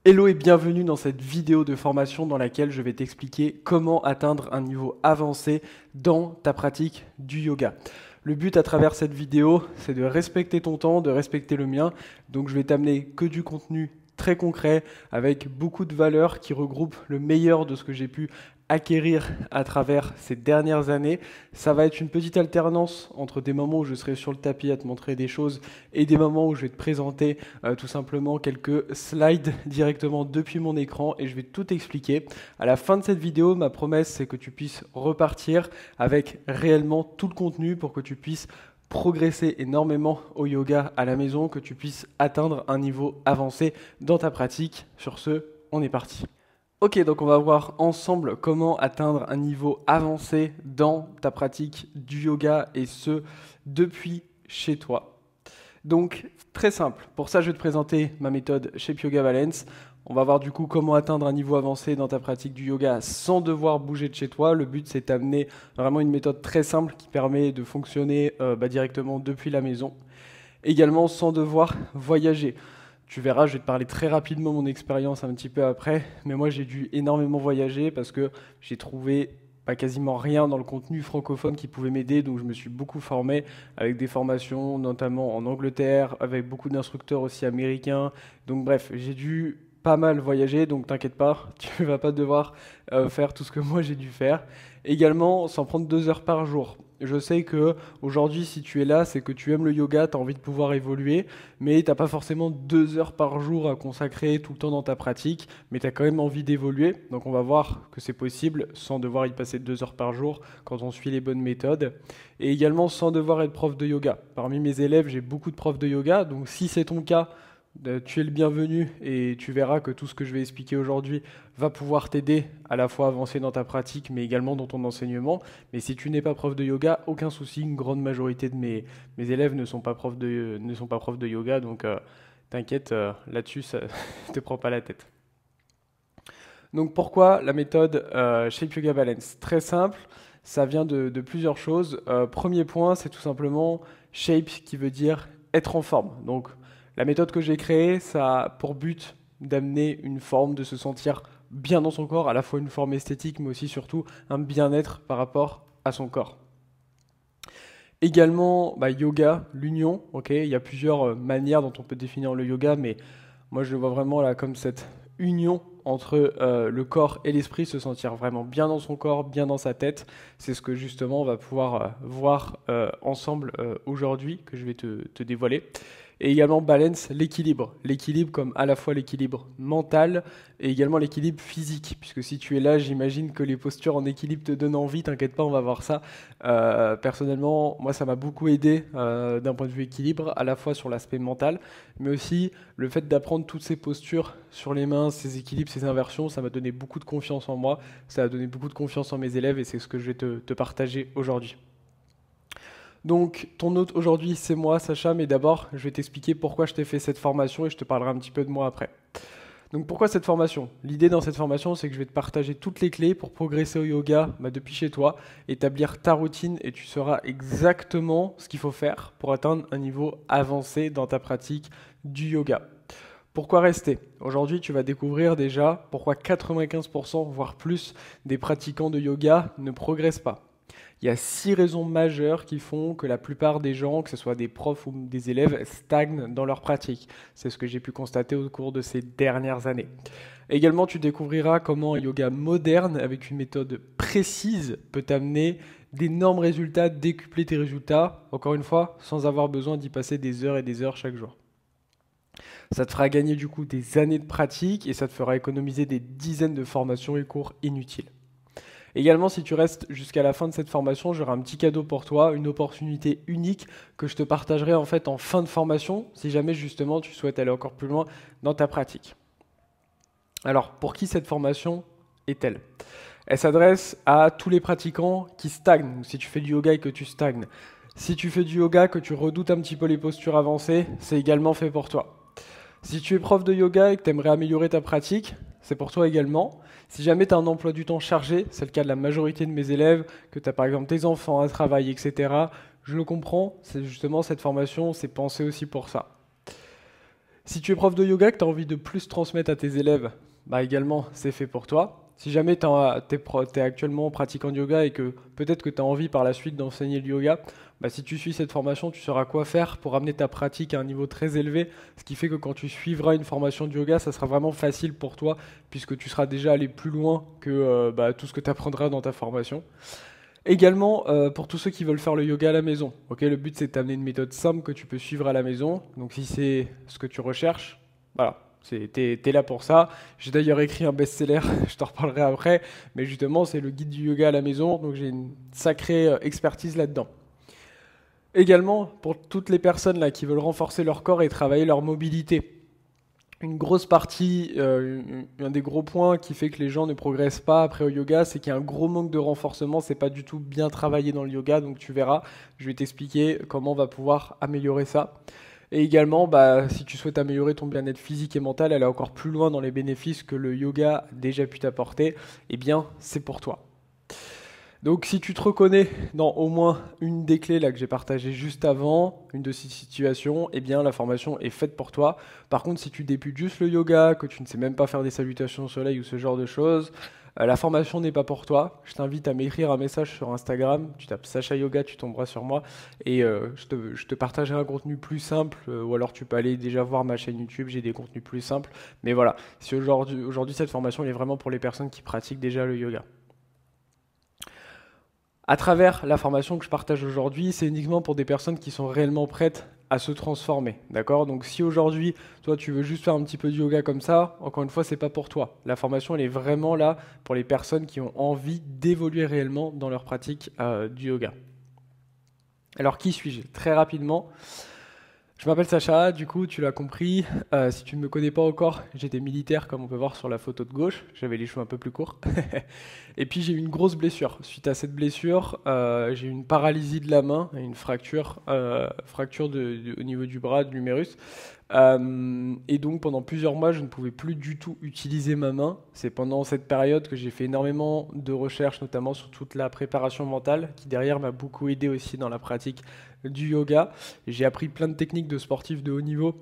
Hello et bienvenue dans cette vidéo de formation dans laquelle je vais t'expliquer comment atteindre un niveau avancé dans ta pratique du yoga. Le but à travers cette vidéo, c'est de respecter ton temps, de respecter le mien. Donc je vais t'amener que du contenu très concret avec beaucoup de valeurs qui regroupent le meilleur de ce que j'ai pu acquérir à travers ces dernières années. Ça va être une petite alternance entre des moments où je serai sur le tapis à te montrer des choses et des moments où je vais te présenter tout simplement quelques slides directement depuis mon écran et je vais tout expliquer. À la fin de cette vidéo, ma promesse c'est que tu puisses repartir avec réellement tout le contenu pour que tu puisses progresser énormément au yoga à la maison, que tu puisses atteindre un niveau avancé dans ta pratique. Sur ce, on est parti. Ok, donc on va voir ensemble comment atteindre un niveau avancé dans ta pratique du yoga et ce, depuis chez toi. Donc, très simple. Pour ça, je vais te présenter ma méthode Shape Yoga Balance. On va voir du coup comment atteindre un niveau avancé dans ta pratique du yoga sans devoir bouger de chez toi. Le but, c'est d'amener vraiment une méthode très simple qui permet de fonctionner directement depuis la maison. Également, sans devoir voyager. Tu verras, je vais te parler très rapidement de mon expérience un petit peu après, mais moi j'ai dû énormément voyager parce que j'ai trouvé quasiment rien dans le contenu francophone qui pouvait m'aider, donc je me suis beaucoup formé avec des formations notamment en Angleterre, avec beaucoup d'instructeurs aussi américains. Donc bref, j'ai dû pas mal voyager, donc t'inquiète pas, tu vas pas devoir faire tout ce que moi j'ai dû faire. Également, s'en prendre 2 heures par jour. Je sais que aujourd'hui, si tu es là, c'est que tu aimes le yoga, tu as envie de pouvoir évoluer, mais tu n'as pas forcément 2 heures par jour à consacrer tout le temps dans ta pratique, mais tu as quand même envie d'évoluer. Donc on va voir que c'est possible sans devoir y passer 2 heures par jour quand on suit les bonnes méthodes. Et également sans devoir être prof de yoga. Parmi mes élèves, j'ai beaucoup de profs de yoga, donc si c'est ton cas, tu es le bienvenu et tu verras que tout ce que je vais expliquer aujourd'hui va pouvoir t'aider à la fois à avancer dans ta pratique mais également dans ton enseignement. Mais si tu n'es pas prof de yoga, aucun souci, une grande majorité de mes élèves ne sont pas profs de yoga, donc t'inquiète, là-dessus, ça ne te prends pas la tête. Donc pourquoi la méthode Shape Yoga Balance? Très simple, ça vient de plusieurs choses. Premier point, c'est tout simplement shape qui veut dire être en forme. Donc la méthode que j'ai créée, ça a pour but d'amener une forme, de se sentir bien dans son corps, à la fois une forme esthétique, mais aussi surtout un bien-être par rapport à son corps. Également, yoga, l'union, ok, il y a plusieurs manières dont on peut définir le yoga, mais moi je le vois vraiment là comme cette union entre le corps et l'esprit, se sentir vraiment bien dans son corps, bien dans sa tête. C'est ce que justement on va pouvoir voir ensemble aujourd'hui, que je vais te dévoiler. Et également balance, l'équilibre. L'équilibre comme à la fois l'équilibre mental et également l'équilibre physique. Puisque si tu es là, j'imagine que les postures en équilibre te donnent envie. T'inquiète pas, on va voir ça. Personnellement, moi ça m'a beaucoup aidé d'un point de vue équilibre, à la fois sur l'aspect mental, mais aussi le fait d'apprendre toutes ces postures sur les mains, ces équilibres, ces inversions, ça m'a donné beaucoup de confiance en moi. Ça a donné beaucoup de confiance en mes élèves et c'est ce que je vais te partager aujourd'hui. Donc, ton hôte aujourd'hui, c'est moi, Sacha, mais d'abord, je vais t'expliquer pourquoi je t'ai fait cette formation et je te parlerai un petit peu de moi après. Donc, pourquoi cette formation? L'idée dans cette formation, c'est que je vais te partager toutes les clés pour progresser au yoga depuis chez toi, établir ta routine et tu sauras exactement ce qu'il faut faire pour atteindre un niveau avancé dans ta pratique du yoga. Pourquoi rester? Aujourd'hui, tu vas découvrir déjà pourquoi 95%, voire plus, des pratiquants de yoga ne progressent pas. Il y a 6 raisons majeures qui font que la plupart des gens, que ce soit des profs ou des élèves, stagnent dans leur pratique. C'est ce que j'ai pu constater au cours de ces dernières années. Également, tu découvriras comment un yoga moderne, avec une méthode précise, peut t'amener d'énormes résultats, décupler tes résultats, encore une fois, sans avoir besoin d'y passer des heures et des heures chaque jour. Ça te fera gagner du coup des années de pratique et ça te fera économiser des dizaines de formations et cours inutiles. Également, si tu restes jusqu'à la fin de cette formation, j'aurai un petit cadeau pour toi, une opportunité unique que je te partagerai en fait en fin de formation, si jamais justement tu souhaites aller encore plus loin dans ta pratique. Alors, pour qui cette formation est-elle? Elle s'adresse à tous les pratiquants qui stagnent, si tu fais du yoga et que tu stagnes. Si tu fais du yoga, que tu redoutes un petit peu les postures avancées, c'est également fait pour toi. Si tu es prof de yoga et que tu aimerais améliorer ta pratique, c'est pour toi également. Si jamais tu as un emploi du temps chargé, c'est le cas de la majorité de mes élèves, que tu as par exemple tes enfants à travailler, etc., je le comprends, c'est justement cette formation, c'est pensé aussi pour ça. Si tu es prof de yoga, que tu as envie de plus transmettre à tes élèves, bah également c'est fait pour toi. Si jamais tu es actuellement pratiquant de yoga et que peut-être que tu as envie par la suite d'enseigner le yoga, bah si tu suis cette formation, tu sauras quoi faire pour amener ta pratique à un niveau très élevé, ce qui fait que quand tu suivras une formation de yoga, ça sera vraiment facile pour toi puisque tu seras déjà allé plus loin que bah, tout ce que tu apprendras dans ta formation. Également, pour tous ceux qui veulent faire le yoga à la maison, ok, le but c'est de t'amener une méthode simple que tu peux suivre à la maison. Donc si c'est ce que tu recherches, voilà, t'es là pour ça. J'ai d'ailleurs écrit un best-seller, je t'en reparlerai après, mais justement c'est le guide du yoga à la maison, donc j'ai une sacrée expertise là-dedans. Également, pour toutes les personnes là qui veulent renforcer leur corps et travailler leur mobilité. Une grosse partie, un des gros points qui fait que les gens ne progressent pas après au yoga, c'est qu'il y a un gros manque de renforcement, c'est pas du tout bien travaillé dans le yoga, donc tu verras, je vais t'expliquer comment on va pouvoir améliorer ça. Et également, bah, si tu souhaites améliorer ton bien-être physique et mental, aller encore plus loin dans les bénéfices que le yoga a déjà pu t'apporter, eh bien, c'est pour toi. Donc si tu te reconnais dans au moins une des clés là que j'ai partagées juste avant, une de ces situations, eh bien la formation est faite pour toi. Par contre, si tu débutes juste le yoga, que tu ne sais même pas faire des salutations au soleil ou ce genre de choses, la formation n'est pas pour toi. Je t'invite à m'écrire un message sur Instagram, tu tapes Sacha Yoga, tu tomberas sur moi et je te partagerai un contenu plus simple ou alors tu peux aller déjà voir ma chaîne YouTube, j'ai des contenus plus simples. Mais voilà, si aujourd'hui cette formation elle est vraiment pour les personnes qui pratiquent déjà le yoga. À travers la formation que je partage aujourd'hui, c'est uniquement pour des personnes qui sont réellement prêtes à se transformer, d'accord? Donc si aujourd'hui, toi, tu veux juste faire un petit peu de yoga comme ça, encore une fois, c'est pas pour toi. La formation, elle est vraiment là pour les personnes qui ont envie d'évoluer réellement dans leur pratique du yoga. Alors, qui suis-je? Très rapidement, je m'appelle Sacha, du coup, tu l'as compris. Si tu ne me connais pas encore, j'étais militaire, comme on peut voir sur la photo de gauche. J'avais les cheveux un peu plus courts. Et puis, j'ai eu une grosse blessure. Suite à cette blessure, j'ai eu une paralysie de la main et une fracture, au niveau du bras, de l'humérus. Et donc, pendant plusieurs mois, je ne pouvais plus du tout utiliser ma main. C'est pendant cette période que j'ai fait énormément de recherches, notamment sur toute la préparation mentale, qui derrière m'a beaucoup aidé aussi dans la pratique du yoga. J'ai appris plein de techniques de sportifs de haut niveau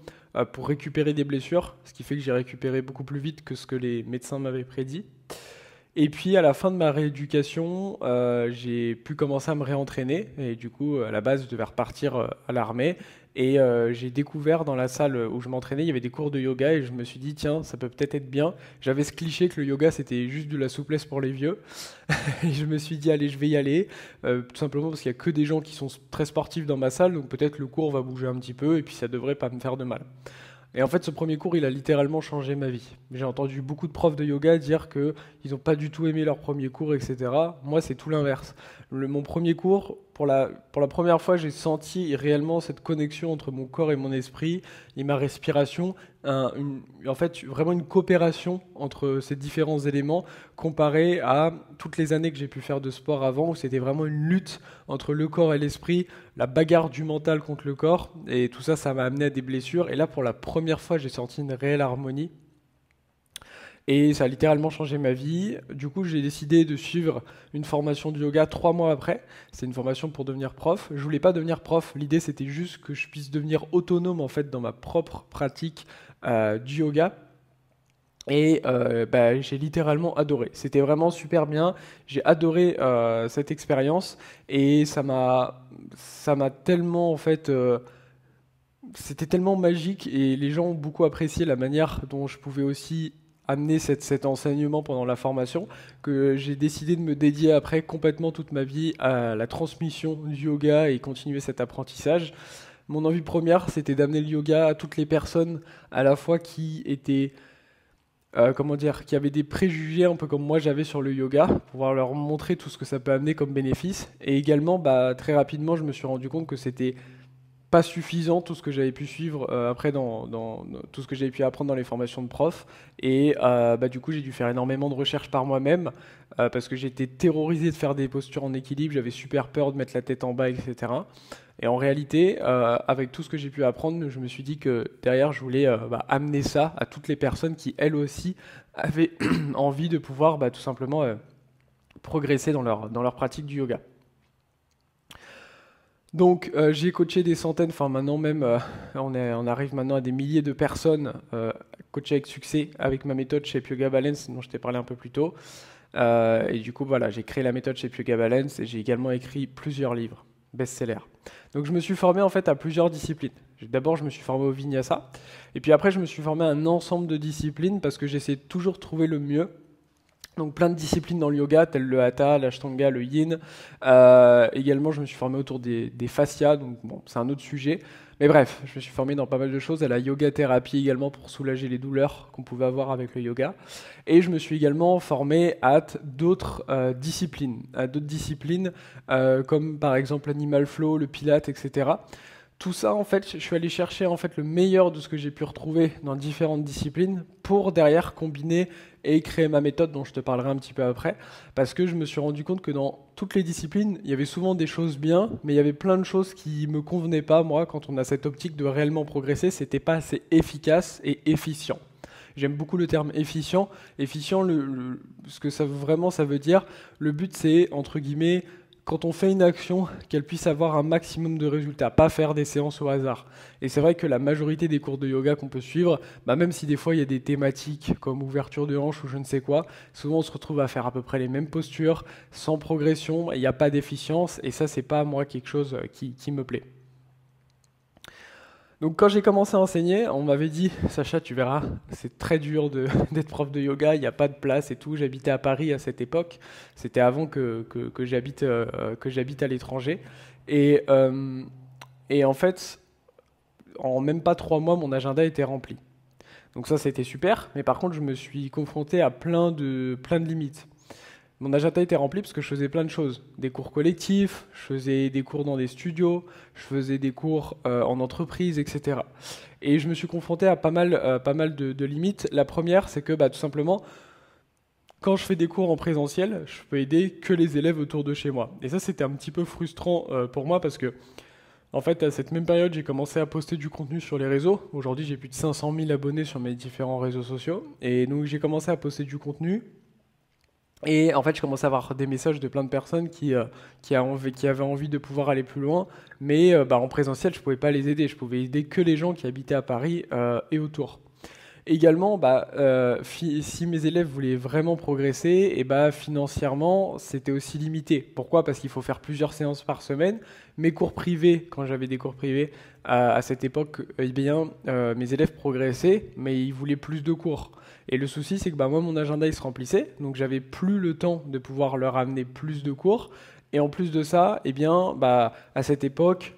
pour récupérer des blessures, ce qui fait que j'ai récupéré beaucoup plus vite que ce que les médecins m'avaient prédit. Et puis à la fin de ma rééducation, j'ai pu commencer à me réentraîner et du coup à la base je devais repartir à l'armée et j'ai découvert dans la salle où je m'entraînais, il y avait des cours de yoga et je me suis dit tiens, ça peut peut-être être bien. J'avais ce cliché que le yoga c'était juste de la souplesse pour les vieux et je me suis dit allez, je vais y aller tout simplement parce qu'il y a que des gens qui sont très sportifs dans ma salle, donc peut-être le cours va bouger un petit peu et puis ça devrait pas me faire de mal. Et en fait, ce premier cours, il a littéralement changé ma vie. J'ai entendu beaucoup de profs de yoga dire qu'ils n'ont pas du tout aimé leur premier cours, etc. Moi, c'est tout l'inverse. Mon premier cours, pour la première fois, j'ai senti réellement cette connexion entre mon corps et mon esprit et ma respiration. En fait, vraiment une coopération entre ces différents éléments comparé à toutes les années que j'ai pu faire de sport avant où c'était vraiment une lutte entre le corps et l'esprit, la bagarre du mental contre le corps et tout ça, ça m'a amené à des blessures. Et là, pour la première fois, j'ai senti une réelle harmonie. Et ça a littéralement changé ma vie. Du coup, j'ai décidé de suivre une formation de yoga 3 mois après. C'est une formation pour devenir prof. Je voulais pas devenir prof. L'idée, c'était juste que je puisse devenir autonome en fait dans ma propre pratique du yoga. Et bah, j'ai littéralement adoré. C'était vraiment super bien. J'ai adoré cette expérience et ça m'a tellement en fait. C'était tellement magique et les gens ont beaucoup apprécié la manière dont je pouvais aussi amener cet enseignement pendant la formation que j'ai décidé de me dédier après complètement toute ma vie à la transmission du yoga et continuer cet apprentissage. Mon envie première, c'était d'amener le yoga à toutes les personnes à la fois qui étaient comment dire, qui avaient des préjugés un peu comme moi j'avais sur le yoga, pour pouvoir leur montrer tout ce que ça peut amener comme bénéfice. Et également, bah, très rapidement, je me suis rendu compte que c'était pas suffisant tout ce que j'avais pu suivre après dans tout ce que j'avais pu apprendre dans les formations de prof et bah, du coup j'ai dû faire énormément de recherches par moi-même parce que j'étais terrorisé de faire des postures en équilibre, j'avais super peur de mettre la tête en bas, etc. Et en réalité avec tout ce que j'ai pu apprendre, je me suis dit que derrière je voulais bah, amener ça à toutes les personnes qui elles aussi avaient envie de pouvoir bah, tout simplement progresser dans leur pratique du yoga. Donc j'ai coaché des centaines, enfin maintenant même, on arrive maintenant à des milliers de personnes coachées avec succès avec ma méthode chez Yoga Balance dont je t'ai parlé un peu plus tôt. Et du coup, voilà, j'ai créé la méthode chez Yoga Balance et j'ai également écrit plusieurs livres best-sellers. Donc je me suis formé en fait à plusieurs disciplines. D'abord, je me suis formé au Vinyasa, et puis après, je me suis formé à un ensemble de disciplines parce que j'essaie toujours de trouver le mieux. Donc plein de disciplines dans le yoga, telles le Hatha, l'Ashtanga, le Yin. Également, je me suis formé autour des fascias, donc bon, c'est un autre sujet. Mais bref, je me suis formé dans pas mal de choses, à la yoga thérapie également pour soulager les douleurs qu'on pouvait avoir avec le yoga. Et je me suis également formé à d'autres disciplines, comme par exemple l'animal flow, le pilate, etc. Tout ça, en fait, je suis allé chercher en fait le meilleur de ce que j'ai pu retrouver dans différentes disciplines pour derrière combiner et créer ma méthode dont je te parlerai un petit peu après, parce que je me suis rendu compte que dans toutes les disciplines, il y avait souvent des choses bien, mais il y avait plein de choses qui me convenaient pas, moi, quand on a cette optique de réellement progresser, c'était pas assez efficace et efficient. J'aime beaucoup le terme efficient. Efficient, ce que ça vraiment ça veut dire, le but c'est, entre guillemets, quand on fait une action, qu'elle puisse avoir un maximum de résultats, pas faire des séances au hasard. Et c'est vrai que la majorité des cours de yoga qu'on peut suivre, même si des fois il y a des thématiques comme ouverture de hanche ou je ne sais quoi, souvent on se retrouve à faire à peu près les mêmes postures, sans progression, il n'y a pas d'efficience, et ça c'est pas moi quelque chose qui me plaît. Donc quand j'ai commencé à enseigner, on m'avait dit, Sacha, tu verras, c'est très dur d'être prof de yoga, il n'y a pas de place et tout. J'habitais à Paris à cette époque, c'était avant que j'habite à l'étranger. Et, euh, et en fait, en même pas 3 mois, mon agenda était rempli. Donc ça, c'était super, mais par contre, je me suis confronté à plein de limites. Mon agenda était rempli parce que je faisais plein de choses. Des cours collectifs, je faisais des cours dans des studios, je faisais des cours en entreprise, etc. Et je me suis confronté à pas mal de limites. La première, c'est que tout simplement, quand je fais des cours en présentiel, je peux aider que les élèves autour de chez moi. Et ça, c'était un petit peu frustrant pour moi parce que, en fait, à cette même période, j'ai commencé à poster du contenu sur les réseaux. Aujourd'hui, j'ai plus de 500 000 abonnés sur mes différents réseaux sociaux. Et donc, j'ai commencé à poster du contenu. Et en fait, je commençais à avoir des messages de plein de personnes qui avaient envie de pouvoir aller plus loin, mais en présentiel, je ne pouvais pas les aider. Je pouvais aider que les gens qui habitaient à Paris et autour. Également, si mes élèves voulaient vraiment progresser, et financièrement, c'était aussi limité. Pourquoi? Parce qu'il faut faire plusieurs séances par semaine. Mes cours privés, quand j'avais des cours privés à cette époque, mes élèves progressaient, mais ils voulaient plus de cours. Et le souci, c'est que moi, mon agenda, il se remplissait, donc j'avais plus le temps de pouvoir leur amener plus de cours. Et en plus de ça, à cette époque,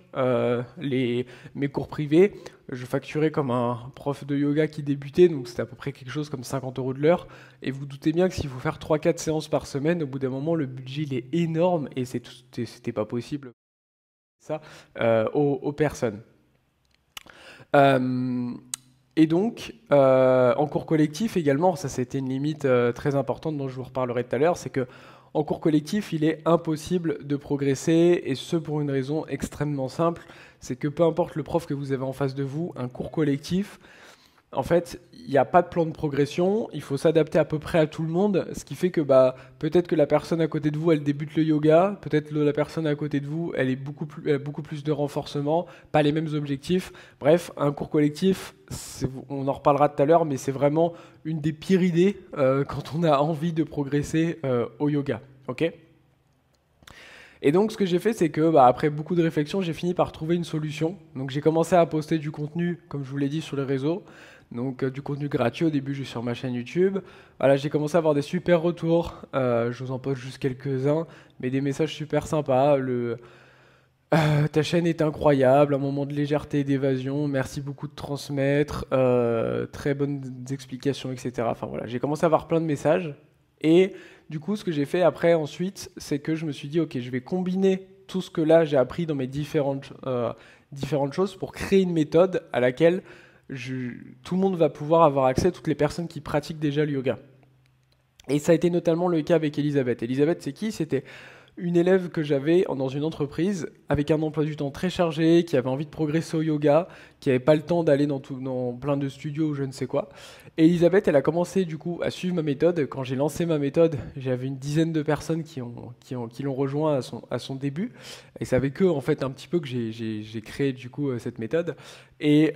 mes cours privés, je facturais comme un prof de yoga qui débutait, donc c'était à peu près quelque chose comme 50 € de l'heure. Et vous doutez bien que s'il faut faire 3-4 séances par semaine, au bout d'un moment, le budget il est énorme et c'était pas possible ça aux personnes. Euh, et donc, en cours collectif également, ça c'était une limite très importante dont je vous reparlerai tout à l'heure, c'est que en cours collectif, il est impossible de progresser, et ce pour une raison extrêmement simple, c'est que peu importe le prof que vous avez en face de vous, un cours collectif, en fait, il n'y a pas de plan de progression, il faut s'adapter à peu près à tout le monde, ce qui fait que peut-être que la personne à côté de vous, elle débute le yoga, peut-être la personne à côté de vous, elle a beaucoup plus de renforcement, pas les mêmes objectifs. Bref, un cours collectif, on en reparlera tout à l'heure, mais c'est vraiment une des pires idées quand on a envie de progresser au yoga. Ok ? Et donc ce que j'ai fait, c'est que après beaucoup de réflexion, j'ai fini par trouver une solution. Donc j'ai commencé à poster du contenu, comme je vous l'ai dit, sur les réseaux. Donc du contenu gratuit au début juste sur ma chaîne YouTube. Voilà, j'ai commencé à avoir des super retours. Je vous en poste juste quelques-uns, mais des messages super sympas. Ta chaîne est incroyable, un moment de légèreté et d'évasion. Merci beaucoup de transmettre. Très bonnes explications, etc. Enfin voilà, j'ai commencé à avoir plein de messages. Et du coup, ce que j'ai fait après, ensuite, c'est que je me suis dit, ok, je vais combiner tout ce que là j'ai appris dans mes différentes choses pour créer une méthode à laquelle tout le monde va pouvoir avoir accès, toutes les personnes qui pratiquent déjà le yoga. Et ça a été notamment le cas avec Elisabeth. Elisabeth, c'est qui? C'était une élève que j'avais dans une entreprise avec un emploi du temps très chargé, qui avait envie de progresser au yoga, qui n'avait pas le temps d'aller dans plein de studios ou je ne sais quoi. Et Elisabeth, elle a commencé du coup à suivre ma méthode. Quand j'ai lancé ma méthode, j'avais une dizaine de personnes qui l'ont rejoint à son début. Et c'est avec eux en fait un petit peu que j'ai créé du coup cette méthode. Et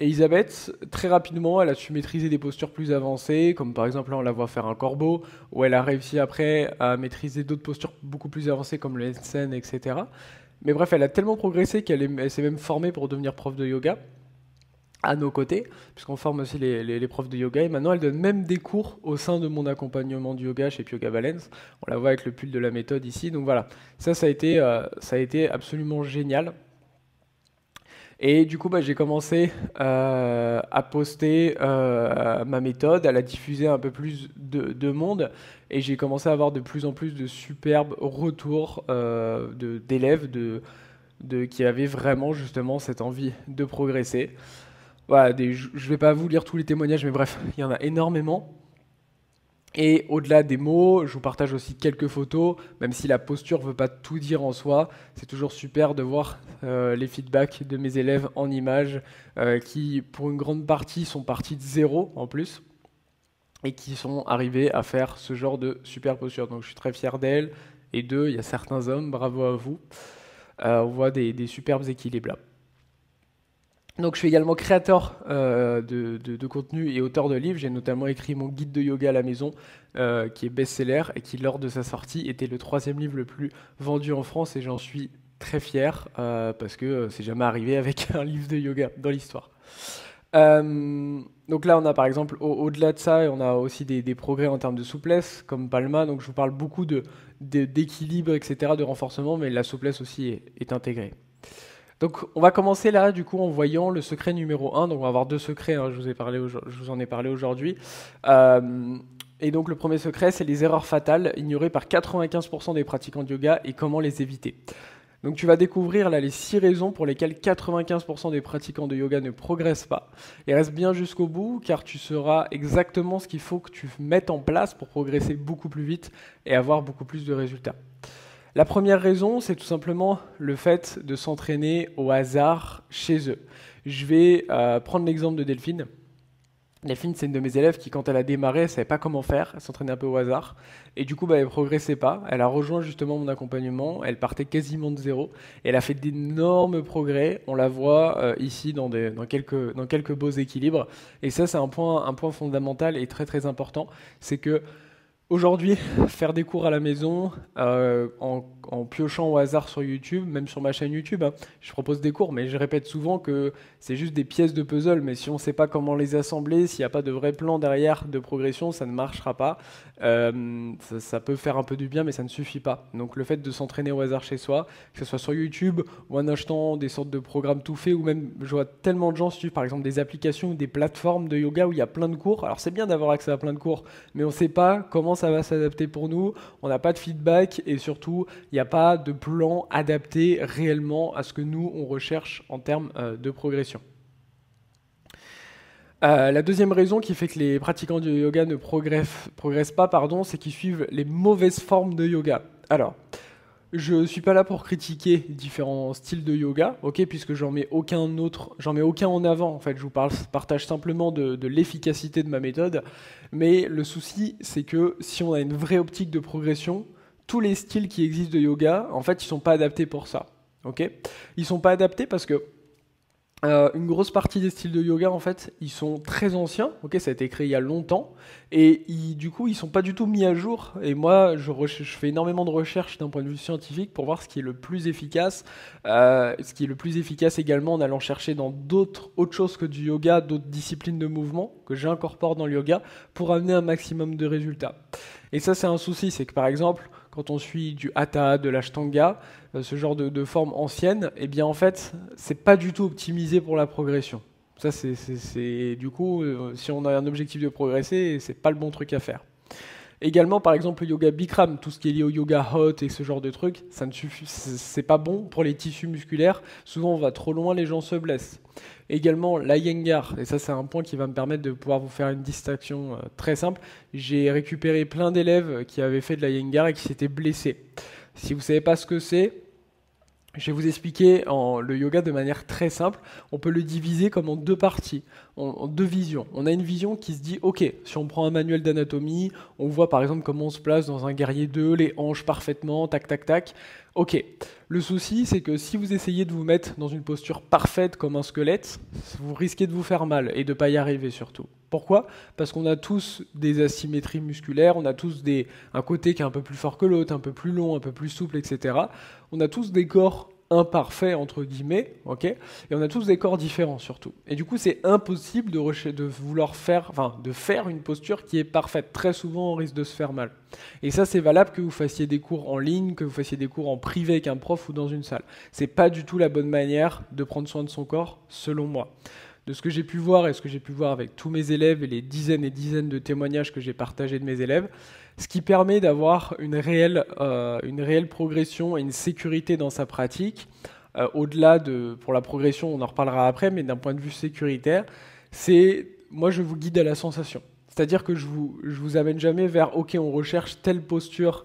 Elisabeth, très rapidement, elle a su maîtriser des postures plus avancées, comme par exemple là on la voit faire un corbeau, où elle a réussi après à maîtriser d'autres postures beaucoup plus avancées comme le handstand, etc. Mais bref, elle a tellement progressé elle s'est même formée pour devenir prof de yoga à nos côtés, puisqu'on forme aussi les profs de yoga, et maintenant elle donne même des cours au sein de mon accompagnement du yoga chez Yoga Balance. On la voit avec le pull de la méthode ici, donc voilà, ça a été absolument génial. Et du coup, bah, j'ai commencé à poster ma méthode, à la diffuser un peu plus de monde, et j'ai commencé à avoir de plus en plus de superbes retours d'élèves qui avaient vraiment justement cette envie de progresser. Voilà, je ne vais pas vous lire tous les témoignages, mais bref, il y en a énormément. Et au-delà des mots, je vous partage aussi quelques photos, même si la posture ne veut pas tout dire en soi. C'est toujours super de voir les feedbacks de mes élèves en images, qui pour une grande partie sont partis de zéro en plus, et qui sont arrivés à faire ce genre de super posture. Donc je suis très fier d'elles. Et d'eux, il y a certains hommes, bravo à vous. On voit des superbes équilibres là. Donc je suis également créateur de contenu et auteur de livres. J'ai notamment écrit mon guide de yoga à la maison, qui est best-seller et qui, lors de sa sortie, était le 3e livre le plus vendu en France, et j'en suis très fier parce que c'est jamais arrivé avec un livre de yoga dans l'histoire. Donc là, on a par exemple, au-delà de ça, on a aussi des progrès en termes de souplesse, comme Palma. Donc je vous parle beaucoup d'équilibre, etc., de renforcement, mais la souplesse aussi est intégrée. Donc on va commencer là du coup en voyant le secret numéro 1. Donc on va avoir 2 secrets, hein, je vous en ai parlé aujourd'hui. Et donc le premier secret, c'est les erreurs fatales ignorées par 95% des pratiquants de yoga et comment les éviter. Donc tu vas découvrir là les 6 raisons pour lesquelles 95% des pratiquants de yoga ne progressent pas. Et reste bien jusqu'au bout car tu sauras exactement ce qu'il faut que tu mettes en place pour progresser beaucoup plus vite et avoir beaucoup plus de résultats. La première raison, c'est tout simplement le fait de s'entraîner au hasard chez eux. Je vais prendre l'exemple de Delphine. Delphine, c'est une de mes élèves qui, quand elle a démarré, elle ne savait pas comment faire, elle s'entraînait un peu au hasard, et du coup, bah, elle ne progressait pas. Elle a rejoint justement mon accompagnement, elle partait quasiment de zéro, et elle a fait d'énormes progrès. On la voit ici dans quelques beaux équilibres, et ça, c'est un point fondamental et très très important, c'est que aujourd'hui, faire des cours à la maison, en piochant au hasard sur YouTube, même sur ma chaîne YouTube, hein, je propose des cours, mais je répète souvent que c'est juste des pièces de puzzle, mais si on ne sait pas comment les assembler, s'il n'y a pas de vrai plan derrière de progression, ça ne marchera pas. Ça peut faire un peu du bien, mais ça ne suffit pas. Donc le fait de s'entraîner au hasard chez soi, que ce soit sur YouTube, ou en achetant des sortes de programmes tout faits, ou même, je vois tellement de gens suivre par exemple des applications ou des plateformes de yoga où il y a plein de cours. Alors c'est bien d'avoir accès à plein de cours, mais on ne sait pas comment ça va s'adapter pour nous, on n'a pas de feedback, et surtout, il n'y a pas de plan adapté réellement à ce que nous, on recherche en termes de progression. La deuxième raison qui fait que les pratiquants du yoga ne progressent pas, c'est qu'ils suivent les mauvaises formes de yoga. Alors, je ne suis pas là pour critiquer différents styles de yoga, ok, puisque j'en mets aucun en avant. En fait, je vous partage simplement de l'efficacité de ma méthode. Mais le souci, c'est que si on a une vraie optique de progression, tous les styles qui existent de yoga, en fait, ils sont pas adaptés pour ça. Ok, ils sont pas adaptés parce que une grosse partie des styles de yoga, en fait, ils sont très anciens. Ok, ça a été créé il y a longtemps, et du coup, ils sont pas du tout mis à jour. Et moi, je fais énormément de recherches d'un point de vue scientifique pour voir ce qui est le plus efficace, également en allant chercher dans autre chose que du yoga, d'autres disciplines de mouvement que j'incorpore dans le yoga pour amener un maximum de résultats. Et ça, c'est un souci, c'est que par exemple, quand on suit du hatha, de l'ashtanga, ce genre de forme ancienne, eh bien en fait, c'est pas du tout optimisé pour la progression. Ça, c'est du coup, si on a un objectif de progresser, c'est pas le bon truc à faire. Également, par exemple, le yoga Bikram, tout ce qui est lié au yoga hot et ce genre de trucs, ça ne suffit, c'est pas bon pour les tissus musculaires. Souvent, on va trop loin, les gens se blessent. Également, l'Iyengar, et ça, c'est un point qui va me permettre de pouvoir vous faire une distinction très simple. J'ai récupéré plein d'élèves qui avaient fait de l'Iyengar et qui s'étaient blessés. Si vous savez pas ce que c'est, je vais vous expliquer le yoga de manière très simple. On peut le diviser comme en deux parties, en deux visions. On a une vision qui se dit, ok, si on prend un manuel d'anatomie, on voit par exemple comment on se place dans un guerrier 2, les hanches parfaitement, tac, tac, tac. Ok. Le souci, c'est que si vous essayez de vous mettre dans une posture parfaite comme un squelette, vous risquez de vous faire mal et de ne pas y arriver surtout. Pourquoi? Parce qu'on a tous des asymétries musculaires, on a tous un côté qui est un peu plus fort que l'autre, un peu plus long, un peu plus souple, etc. On a tous des corps imparfaits, entre guillemets, ok, et on a tous des corps différents surtout. Et du coup, c'est impossible de vouloir faire, enfin, de faire une posture qui est parfaite. Très souvent, on risque de se faire mal. Et ça, c'est valable que vous fassiez des cours en ligne, que vous fassiez des cours en privé avec un prof ou dans une salle. C'est pas du tout la bonne manière de prendre soin de son corps, selon moi. De ce que j'ai pu voir et ce que j'ai pu voir avec tous mes élèves et les dizaines et dizaines de témoignages que j'ai partagés de mes élèves, ce qui permet d'avoir une réelle progression et une sécurité dans sa pratique, au-delà pour la progression, on en reparlera après, mais d'un point de vue sécuritaire, c'est, moi je vous guide à la sensation. C'est-à-dire que je vous amène jamais vers, ok, on recherche telle posture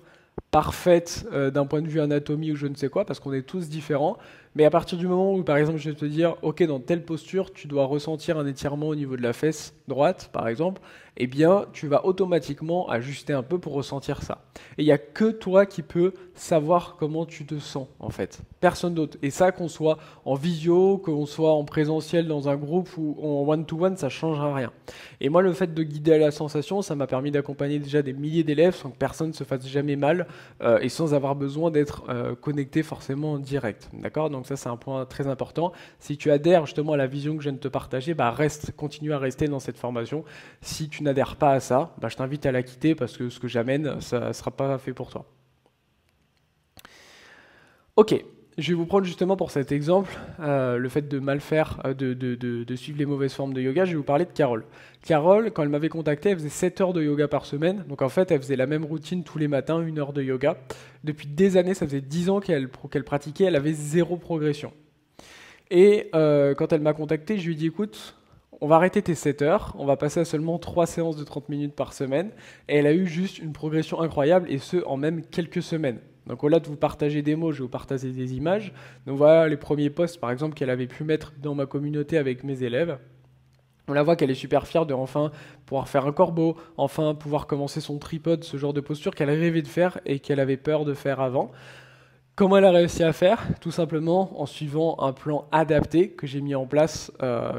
parfaite d'un point de vue anatomie ou je ne sais quoi, parce qu'on est tous différents. Mais à partir du moment où, par exemple, je vais te dire, ok, dans telle posture, tu dois ressentir un étirement au niveau de la fesse droite, par exemple, eh bien, tu vas automatiquement ajuster un peu pour ressentir ça. Et il n'y a que toi qui peux savoir comment tu te sens, en fait. Personne d'autre. Et ça, qu'on soit en visio, qu'on soit en présentiel dans un groupe ou en one-to-one, ça ne changera rien. Et moi, le fait de guider à la sensation, ça m'a permis d'accompagner déjà des milliers d'élèves sans que personne ne se fasse jamais mal et sans avoir besoin d'être connecté forcément en direct. D'accord? Donc ça, c'est un point très important. Si tu adhères justement à la vision que je viens de te partager, bah continue à rester dans cette formation. Si tu n'adhères pas à ça, bah je t'invite à la quitter parce que ce que j'amène, ça ne sera pas fait pour toi. Ok, je vais vous prendre justement pour cet exemple, le fait de mal faire, de suivre les mauvaises formes de yoga, je vais vous parler de Carole. Carole, quand elle m'avait contacté, elle faisait 7 heures de yoga par semaine, donc en fait elle faisait la même routine tous les matins, 1 heure de yoga. Depuis des années, ça faisait 10 ans qu'elle pratiquait, elle avait zéro progression. Et quand elle m'a contacté, je lui ai dit, écoute, on va arrêter tes 7 heures, on va passer à seulement 3 séances de 30 minutes par semaine. Et elle a eu juste une progression incroyable, et ce, en même quelques semaines. Donc au-delà de vous partager des mots, je vais vous partager des images. Donc voilà les premiers posts, par exemple, qu'elle avait pu mettre dans ma communauté avec mes élèves. On la voit qu'elle est super fière de enfin pouvoir faire un corbeau, enfin pouvoir commencer son tripode, ce genre de posture qu'elle rêvait de faire et qu'elle avait peur de faire avant. Comment elle a réussi à faire? Tout simplement en suivant un plan adapté que j'ai mis en place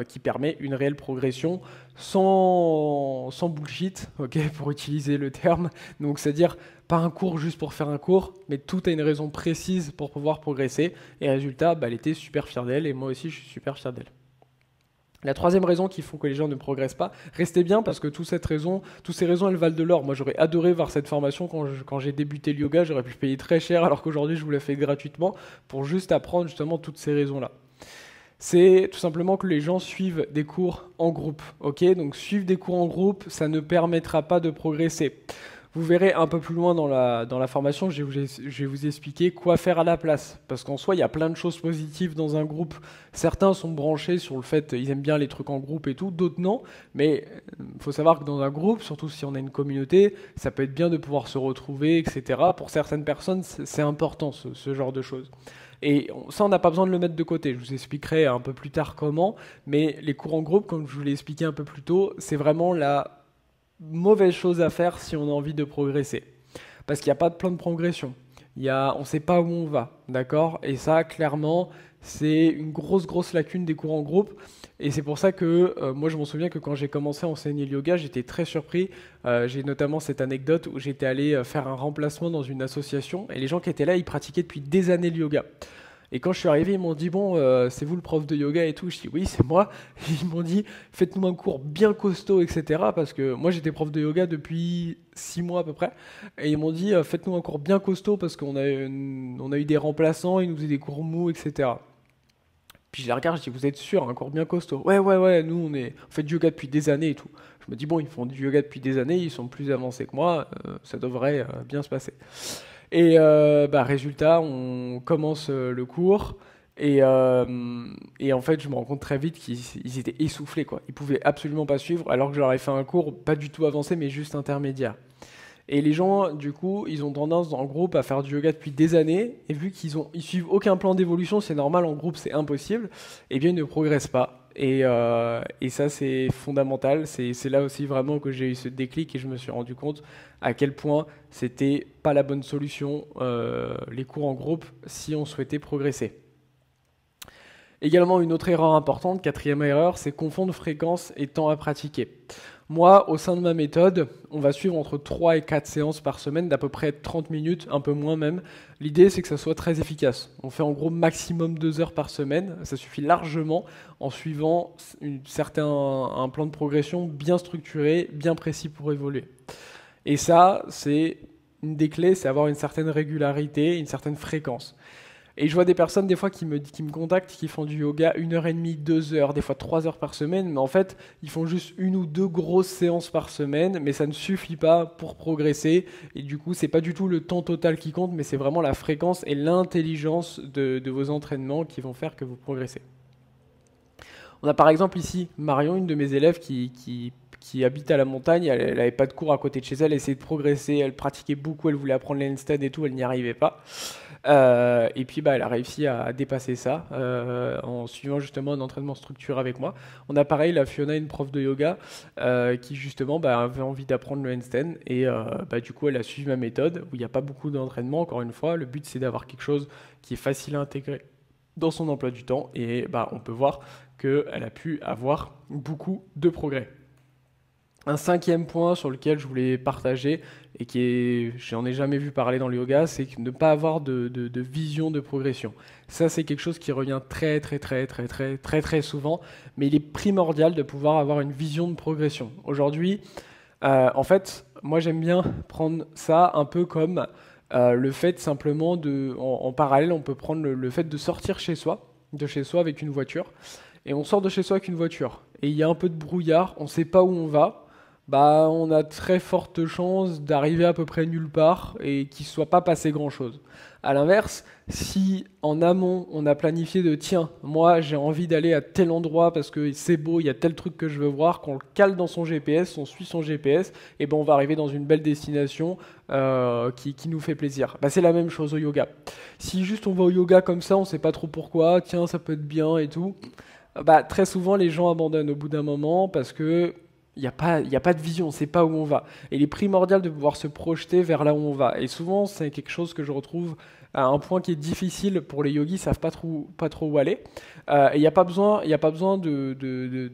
qui permet une réelle progression sans bullshit, okay, pour utiliser le terme. Donc c'est-à-dire pas un cours juste pour faire un cours, mais tout a une raison précise pour pouvoir progresser. Et résultat, bah, elle était super fière d'elle et moi aussi je suis super fier d'elle. La troisième raison qui font que les gens ne progressent pas, restez bien parce que toutes ces raisons, elles valent de l'or. Moi, j'aurais adoré voir cette formation quand j'ai débuté le yoga. J'aurais pu payer très cher alors qu'aujourd'hui, je vous la fais gratuitement pour juste apprendre justement toutes ces raisons-là. C'est tout simplement que les gens suivent des cours en groupe. Ok, donc suivre des cours en groupe, ça ne permettra pas de progresser. Vous verrez un peu plus loin dans la formation, je vais vous expliquer quoi faire à la place. Parce qu'en soi, il y a plein de choses positives dans un groupe. Certains sont branchés sur le fait qu'ils aiment bien les trucs en groupe et tout, d'autres non. Mais il faut savoir que dans un groupe, surtout si on a une communauté, ça peut être bien de pouvoir se retrouver, etc. Pour certaines personnes, c'est important ce genre de choses. Et ça, on n'a pas besoin de le mettre de côté. Je vous expliquerai un peu plus tard comment. Mais les cours en groupe, comme je vous l'ai expliqué un peu plus tôt, c'est vraiment la mauvaise chose à faire si on a envie de progresser. Parce qu'il n'y a pas de plan de progression. On ne sait pas où on va, d'accord? Et ça, clairement, c'est une grosse lacune des cours en groupe. Et c'est pour ça que moi, je m'en souviens que quand j'ai commencé à enseigner le yoga, j'étais très surpris. J'ai notamment cette anecdote où j'étais allé faire un remplacement dans une association. Et les gens qui étaient là, ils pratiquaient depuis des années le yoga. Et quand je suis arrivé, ils m'ont dit, bon, c'est vous le prof de yoga et tout? Je dis, oui, c'est moi. Et ils m'ont dit, faites-nous un cours bien costaud, etc. Parce que moi, j'étais prof de yoga depuis 6 mois à peu près. Et ils m'ont dit, faites-nous un cours bien costaud parce qu'on a eu des remplaçants, ils nous faisaient des cours mous, etc. Puis je la regarde, je dis, vous êtes sûr, un cours bien costaud? Ouais, ouais, ouais, nous on fait du yoga depuis des années et tout. Je me dis, bon, ils font du yoga depuis des années, ils sont plus avancés que moi, ça devrait bien se passer. Et bah, résultat, on commence le cours et en fait, je me rends compte très vite qu'ils étaient essoufflés, quoi. Ils pouvaient absolument pas suivre, alors que je leur ai fait un cours pas du tout avancé, mais juste intermédiaire. Et les gens, du coup, ils ont tendance dans le groupe à faire du yoga depuis des années, et vu ils suivent aucun plan d'évolution, c'est normal, en groupe c'est impossible, et bien ils ne progressent pas. Et ça c'est fondamental, c'est là aussi vraiment que j'ai eu ce déclic et je me suis rendu compte à quel point c'était pas la bonne solution, les cours en groupe, si on souhaitait progresser. Également, une autre erreur importante, quatrième erreur, c'est confondre fréquence et temps à pratiquer. Moi, au sein de ma méthode, on va suivre entre 3 et 4 séances par semaine d'à peu près 30 minutes, un peu moins même. L'idée, c'est que ça soit très efficace. On fait en gros maximum 2 heures par semaine. Ça suffit largement en suivant un plan de progression bien structuré, bien précis pour évoluer. Et ça, c'est une des clés, c'est avoir une certaine régularité, une certaine fréquence. Et je vois des personnes des fois qui me contactent, qui font du yoga 1h30, 2 heures, des fois 3 heures par semaine, mais en fait, ils font juste 1 ou 2 grosses séances par semaine, mais ça ne suffit pas pour progresser. Et du coup, c'est pas du tout le temps total qui compte, mais c'est vraiment la fréquence et l'intelligence de vos entraînements qui vont faire que vous progressez. On a par exemple ici Marion, une de mes élèves qui habite à la montagne, elle n'avait pas de cours à côté de chez elle, elle essayait de progresser, elle pratiquait beaucoup, elle voulait apprendre les handstands et tout, elle n'y arrivait pas. Et puis bah, elle a réussi à dépasser ça en suivant justement un entraînement structuré avec moi. On a pareil, la Fiona, une prof de yoga, qui justement bah, avait envie d'apprendre le handstand et bah, du coup elle a suivi ma méthode où il n'y a pas beaucoup d'entraînement, encore une fois. Le but c'est d'avoir quelque chose qui est facile à intégrer dans son emploi du temps et bah, on peut voir qu'elle a pu avoir beaucoup de progrès. Un cinquième point sur lequel je voulais partager et j'en ai jamais vu parler dans le yoga, c'est ne pas avoir de vision de progression. Ça, c'est quelque chose qui revient très souvent, mais il est primordial de pouvoir avoir une vision de progression. Aujourd'hui, en fait, moi j'aime bien prendre ça un peu comme le fait simplement en parallèle, on peut prendre le fait de sortir de chez soi avec une voiture, et on sort de chez soi avec une voiture, et il y a un peu de brouillard, on ne sait pas où on va, bah, on a très forte chance d'arriver à peu près nulle part et qu'il ne soit pas passé grand-chose. A l'inverse, si en amont on a planifié de tiens, moi j'ai envie d'aller à tel endroit parce que c'est beau, il y a tel truc que je veux voir, qu'on le cale dans son GPS, on suit son GPS, et ben on va arriver dans une belle destination qui nous fait plaisir. Bah, c'est la même chose au yoga. Si juste on va au yoga comme ça, on ne sait pas trop pourquoi, tiens ça peut être bien et tout, bah, très souvent les gens abandonnent au bout d'un moment parce que il n'y a pas de vision, on ne sait pas où on va. Et il est primordial de pouvoir se projeter vers là où on va. Et souvent, c'est quelque chose que je retrouve à un point qui est difficile pour les yogis, ils ne savent pas trop où aller. Et il n'y a pas besoin,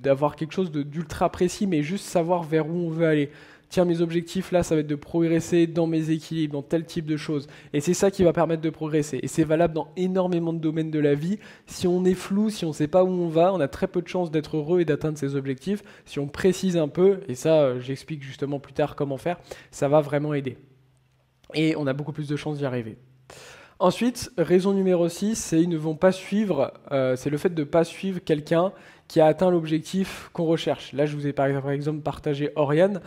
d'avoir quelque chose d'ultra précis, mais juste savoir vers où on veut aller. Tiens, mes objectifs là, ça va être de progresser dans mes équilibres, dans tel type de choses. Et c'est ça qui va permettre de progresser. Et c'est valable dans énormément de domaines de la vie. Si on est flou, si on ne sait pas où on va, on a très peu de chances d'être heureux et d'atteindre ses objectifs. Si on précise un peu, et ça, j'explique justement plus tard comment faire, ça va vraiment aider. Et on a beaucoup plus de chances d'y arriver. Ensuite, raison numéro 6, c'est le fait de ne pas suivre quelqu'un qui a atteint l'objectif qu'on recherche. Là, je vous ai par exemple partagé Oriane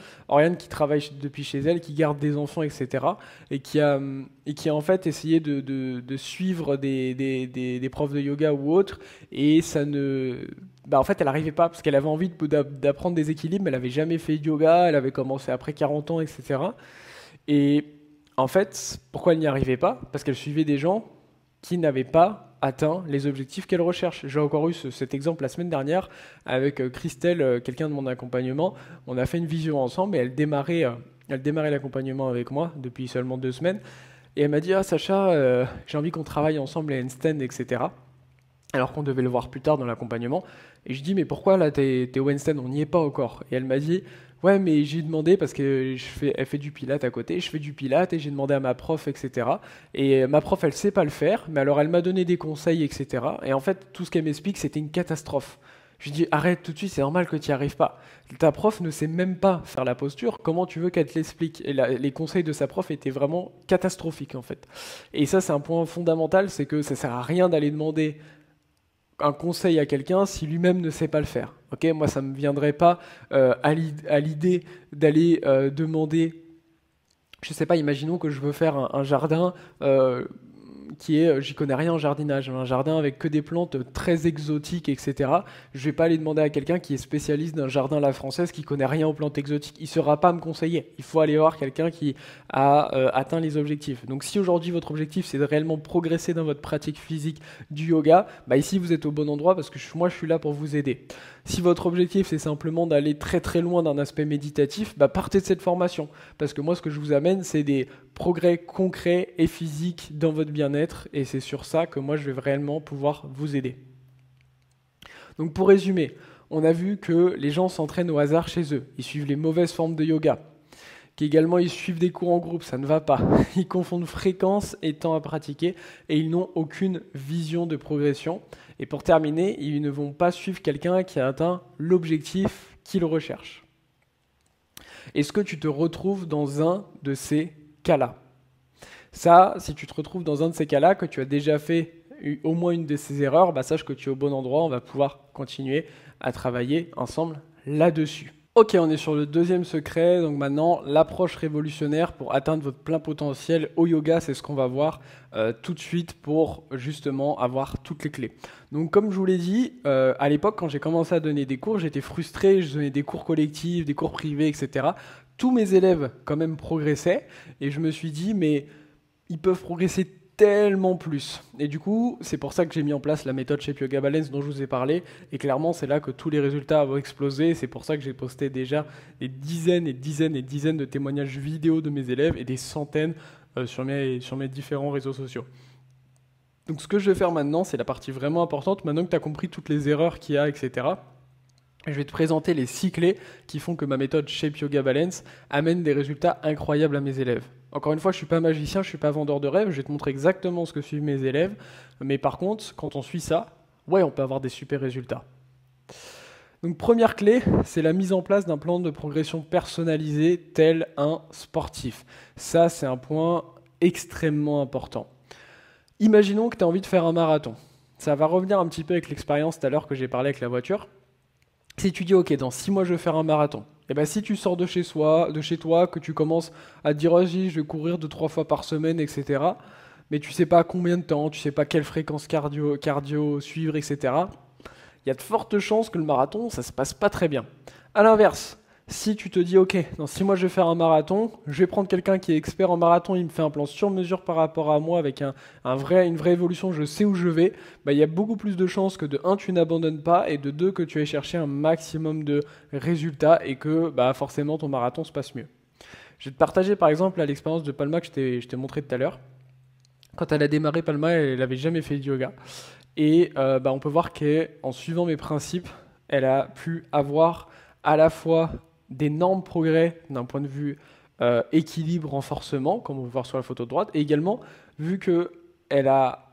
qui travaille depuis chez elle, qui garde des enfants, etc. Et qui a en fait essayé de suivre des profs de yoga ou autres, et en fait, elle n'arrivait pas, parce qu'elle avait envie d'apprendre des équilibres, mais elle n'avait jamais fait de yoga, elle avait commencé après 40 ans, etc. Et en fait, pourquoi elle n'y arrivait pas? Parce qu'elle suivait des gens qui n'avaient pas atteint les objectifs qu'elle recherche. J'ai encore eu cet exemple la semaine dernière avec Christelle, quelqu'un de mon accompagnement. On a fait une vision ensemble et elle démarrait l'accompagnement avec moi depuis seulement 2 semaines. Et elle m'a dit « Ah Sacha, j'ai envie qu'on travaille ensemble les handstands, etc. » Alors qu'on devait le voir plus tard dans l'accompagnement. Et je dis « Mais pourquoi là t'es au handstand? On n'y est pas encore. » Et elle m'a dit « Ouais, mais j'ai demandé parce que elle fait du pilate à côté, je fais du pilate et j'ai demandé à ma prof, etc. Et ma prof, elle sait pas le faire, mais alors elle m'a donné des conseils, etc. Et en fait, tout ce qu'elle m'explique, c'était une catastrophe. Je lui dis arrête tout de suite, c'est normal que tu n'y arrives pas. Ta prof ne sait même pas faire la posture, comment tu veux qu'elle te l'explique? Et les conseils de sa prof étaient vraiment catastrophiques en fait. Et ça, c'est un point fondamental, c'est que ça sert à rien d'aller demander un conseil à quelqu'un si lui-même ne sait pas le faire. Okay, moi, ça ne me viendrait pas à l'idée d'aller demander, je ne sais pas, imaginons que je veux faire un jardin j'y connais rien en jardinage, un jardin avec que des plantes très exotiques, etc. Je vais pas aller demander à quelqu'un qui est spécialiste d'un jardin à la française, qui connaît rien aux plantes exotiques. Il saura pas me conseiller. Il faut aller voir quelqu'un qui a atteint les objectifs. Donc si aujourd'hui votre objectif c'est de réellement progresser dans votre pratique physique du yoga, bah ici vous êtes au bon endroit parce que moi je suis là pour vous aider. Si votre objectif c'est simplement d'aller très très loin d'un aspect méditatif, bah partez de cette formation. Parce que moi ce que je vous amène c'est des progrès concrets et physiques dans votre bien-être et c'est sur ça que moi je vais réellement pouvoir vous aider. Donc pour résumer, on a vu que les gens s'entraînent au hasard chez eux, ils suivent les mauvaises formes de yoga, qu'également ils suivent des cours en groupe, ça ne va pas, ils confondent fréquence et temps à pratiquer et ils n'ont aucune vision de progression. Et pour terminer, ils ne vont pas suivre quelqu'un qui a atteint l'objectif qu'ils recherchent. Est-ce que tu te retrouves dans un de ces cas-là? Ça, si tu te retrouves dans un de ces cas-là, que tu as déjà fait au moins une de ces erreurs, bah sache que tu es au bon endroit, on va pouvoir continuer à travailler ensemble là-dessus. Ok, on est sur le deuxième secret, donc maintenant l'approche révolutionnaire pour atteindre votre plein potentiel au yoga, c'est ce qu'on va voir tout de suite pour justement avoir toutes les clés. Donc comme je vous l'ai dit, à l'époque quand j'ai commencé à donner des cours, j'étais frustré, je donnais des cours collectifs, des cours privés, etc. Tous mes élèves quand même progressaient et je me suis dit mais ils peuvent progresser tellement plus. Et du coup, c'est pour ça que j'ai mis en place la méthode Shape Yoga Balance dont je vous ai parlé. Et clairement, c'est là que tous les résultats vont exploser. C'est pour ça que j'ai posté déjà des dizaines et dizaines et dizaines de témoignages vidéo de mes élèves et des centaines sur mes différents réseaux sociaux. Donc ce que je vais faire maintenant, c'est la partie vraiment importante. Maintenant que tu as compris toutes les erreurs qu'il y a, etc., je vais te présenter les 6 clés qui font que ma méthode Shape Yoga Balance amène des résultats incroyables à mes élèves. Encore une fois, je ne suis pas magicien, je ne suis pas vendeur de rêves, je vais te montrer exactement ce que suivent mes élèves. Mais par contre, quand on suit ça, ouais, on peut avoir des super résultats. Donc première clé, c'est la mise en place d'un plan de progression personnalisé tel un sportif. Ça, c'est un point extrêmement important. Imaginons que tu as envie de faire un marathon. Ça va revenir un petit peu avec l'expérience tout à l'heure que j'ai parlé avec la voiture. Si tu dis, ok, dans 6 mois, je vais faire un marathon, et ben si tu sors de chez toi, que tu commences à te dire, oh, je vais courir 2-3 fois par semaine, etc., mais tu sais pas combien de temps, tu sais pas quelle fréquence cardio suivre, etc., il y a de fortes chances que le marathon, ça se passe pas très bien. À l'inverse, si tu te dis, ok, dans 6 mois, je vais faire un marathon, je vais prendre quelqu'un qui est expert en marathon, il me fait un plan sur mesure par rapport à moi, avec une vraie évolution, je sais où je vais, bah, il y a beaucoup plus de chances que de 1, tu n'abandonnes pas, et de 2, que tu aies cherché un maximum de résultats, et que bah, forcément ton marathon se passe mieux. Je vais te partager par exemple l'expérience de Palma que je t'ai montré tout à l'heure. Quand elle a démarré Palma, elle n'avait jamais fait de yoga. Et bah, on peut voir qu'en suivant mes principes, elle a pu avoir à la fois d'énormes progrès d'un point de vue équilibre, renforcement, comme on peut voir sur la photo de droite, et également, vu qu'elle a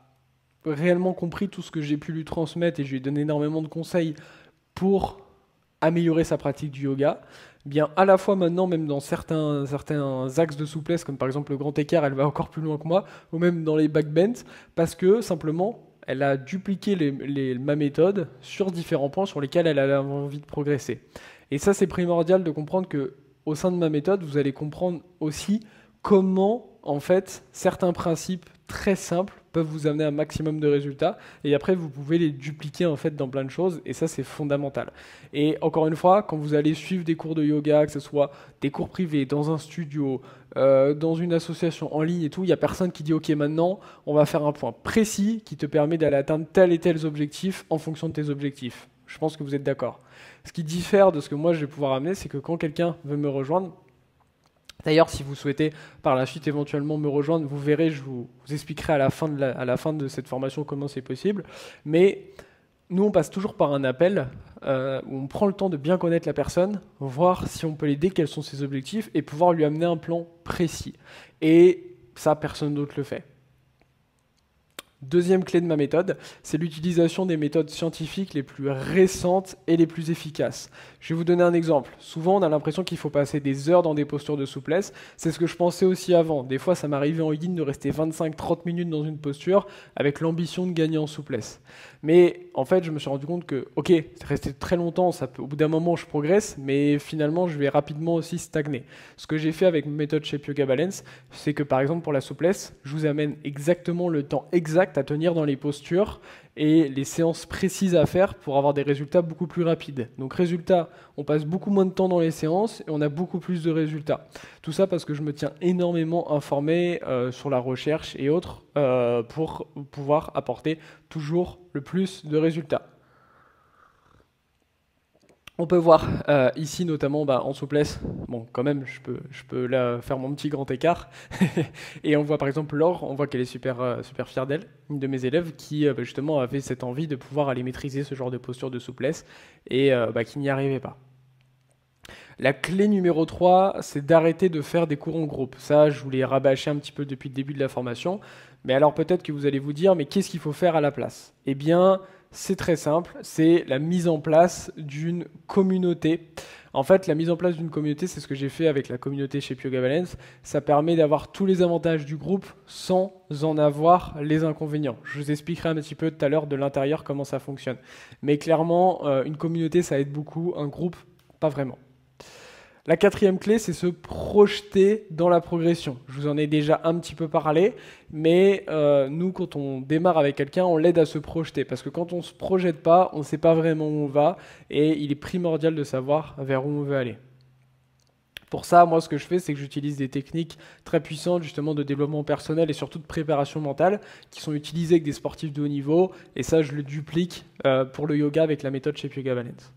réellement compris tout ce que j'ai pu lui transmettre et je lui ai donné énormément de conseils pour améliorer sa pratique du yoga, bien à la fois maintenant, même dans certains axes de souplesse, comme par exemple le grand écart, elle va encore plus loin que moi, ou même dans les backbends, parce que simplement, elle a dupliqué ma méthode sur différents points sur lesquels elle a envie de progresser. Et ça, c'est primordial de comprendre que au sein de ma méthode, vous allez comprendre aussi comment, en fait, certains principes très simples peuvent vous amener un maximum de résultats. Et après, vous pouvez les dupliquer en fait dans plein de choses. Et ça, c'est fondamental. Et encore une fois, quand vous allez suivre des cours de yoga, que ce soit des cours privés, dans un studio, dans une association en ligne et tout, il n'y a personne qui dit « Ok, maintenant, on va faire un point précis qui te permet d'aller atteindre tel et tel objectif en fonction de tes objectifs. » Je pense que vous êtes d'accord. Ce qui diffère de ce que moi je vais pouvoir amener, c'est que quand quelqu'un veut me rejoindre, d'ailleurs si vous souhaitez par la suite éventuellement me rejoindre, vous verrez, je vous expliquerai à la fin de cette formation comment c'est possible, mais nous on passe toujours par un appel où on prend le temps de bien connaître la personne, voir si on peut l'aider, quels sont ses objectifs, et pouvoir lui amener un plan précis. Et ça, personne d'autre le fait. Deuxième clé de ma méthode, c'est l'utilisation des méthodes scientifiques les plus récentes et les plus efficaces. Je vais vous donner un exemple. Souvent, on a l'impression qu'il faut passer des heures dans des postures de souplesse. C'est ce que je pensais aussi avant. Des fois, ça m'arrivait en yin de rester 25-30 minutes dans une posture avec l'ambition de gagner en souplesse. Mais en fait, je me suis rendu compte que, ok, rester très longtemps, au bout d'un moment, je progresse, mais finalement, je vais rapidement aussi stagner. Ce que j'ai fait avec ma méthode Shape Yoga Balance, c'est que par exemple, pour la souplesse, je vous amène exactement le temps exact à tenir dans les postures et les séances précises à faire pour avoir des résultats beaucoup plus rapides. Donc résultat, on passe beaucoup moins de temps dans les séances et on a beaucoup plus de résultats. Tout ça parce que je me tiens énormément informé sur la recherche et autres pour pouvoir apporter toujours le plus de résultats. On peut voir ici notamment en souplesse, bon quand même je peux là faire mon petit grand écart et on voit par exemple Laure, on voit qu'elle est super fière d'elle, une de mes élèves qui justement avait cette envie de pouvoir aller maîtriser ce genre de posture de souplesse et qui n'y arrivait pas. La clé numéro 3, c'est d'arrêter de faire des cours en groupe. Ça, je vous l'ai rabâché un petit peu depuis le début de la formation, mais alors peut-être que vous allez vous dire, mais qu'est-ce qu'il faut faire à la place? Eh bien, c'est très simple, c'est la mise en place d'une communauté. En fait, la mise en place d'une communauté, c'est ce que j'ai fait avec la communauté chez Yoga Balance. Ça permet d'avoir tous les avantages du groupe sans en avoir les inconvénients. Je vous expliquerai un petit peu tout à l'heure de l'intérieur comment ça fonctionne. Mais clairement, une communauté, ça aide beaucoup, un groupe, pas vraiment. La quatrième clé, c'est se projeter dans la progression. Je vous en ai déjà un petit peu parlé, mais nous, quand on démarre avec quelqu'un, on l'aide à se projeter. Parce que quand on ne se projette pas, on ne sait pas vraiment où on va, et il est primordial de savoir vers où on veut aller. Pour ça, moi, ce que je fais, c'est que j'utilise des techniques très puissantes, justement, de développement personnel et surtout de préparation mentale, qui sont utilisées avec des sportifs de haut niveau, et ça, je le duplique pour le yoga avec la méthode Shape Yoga Balance.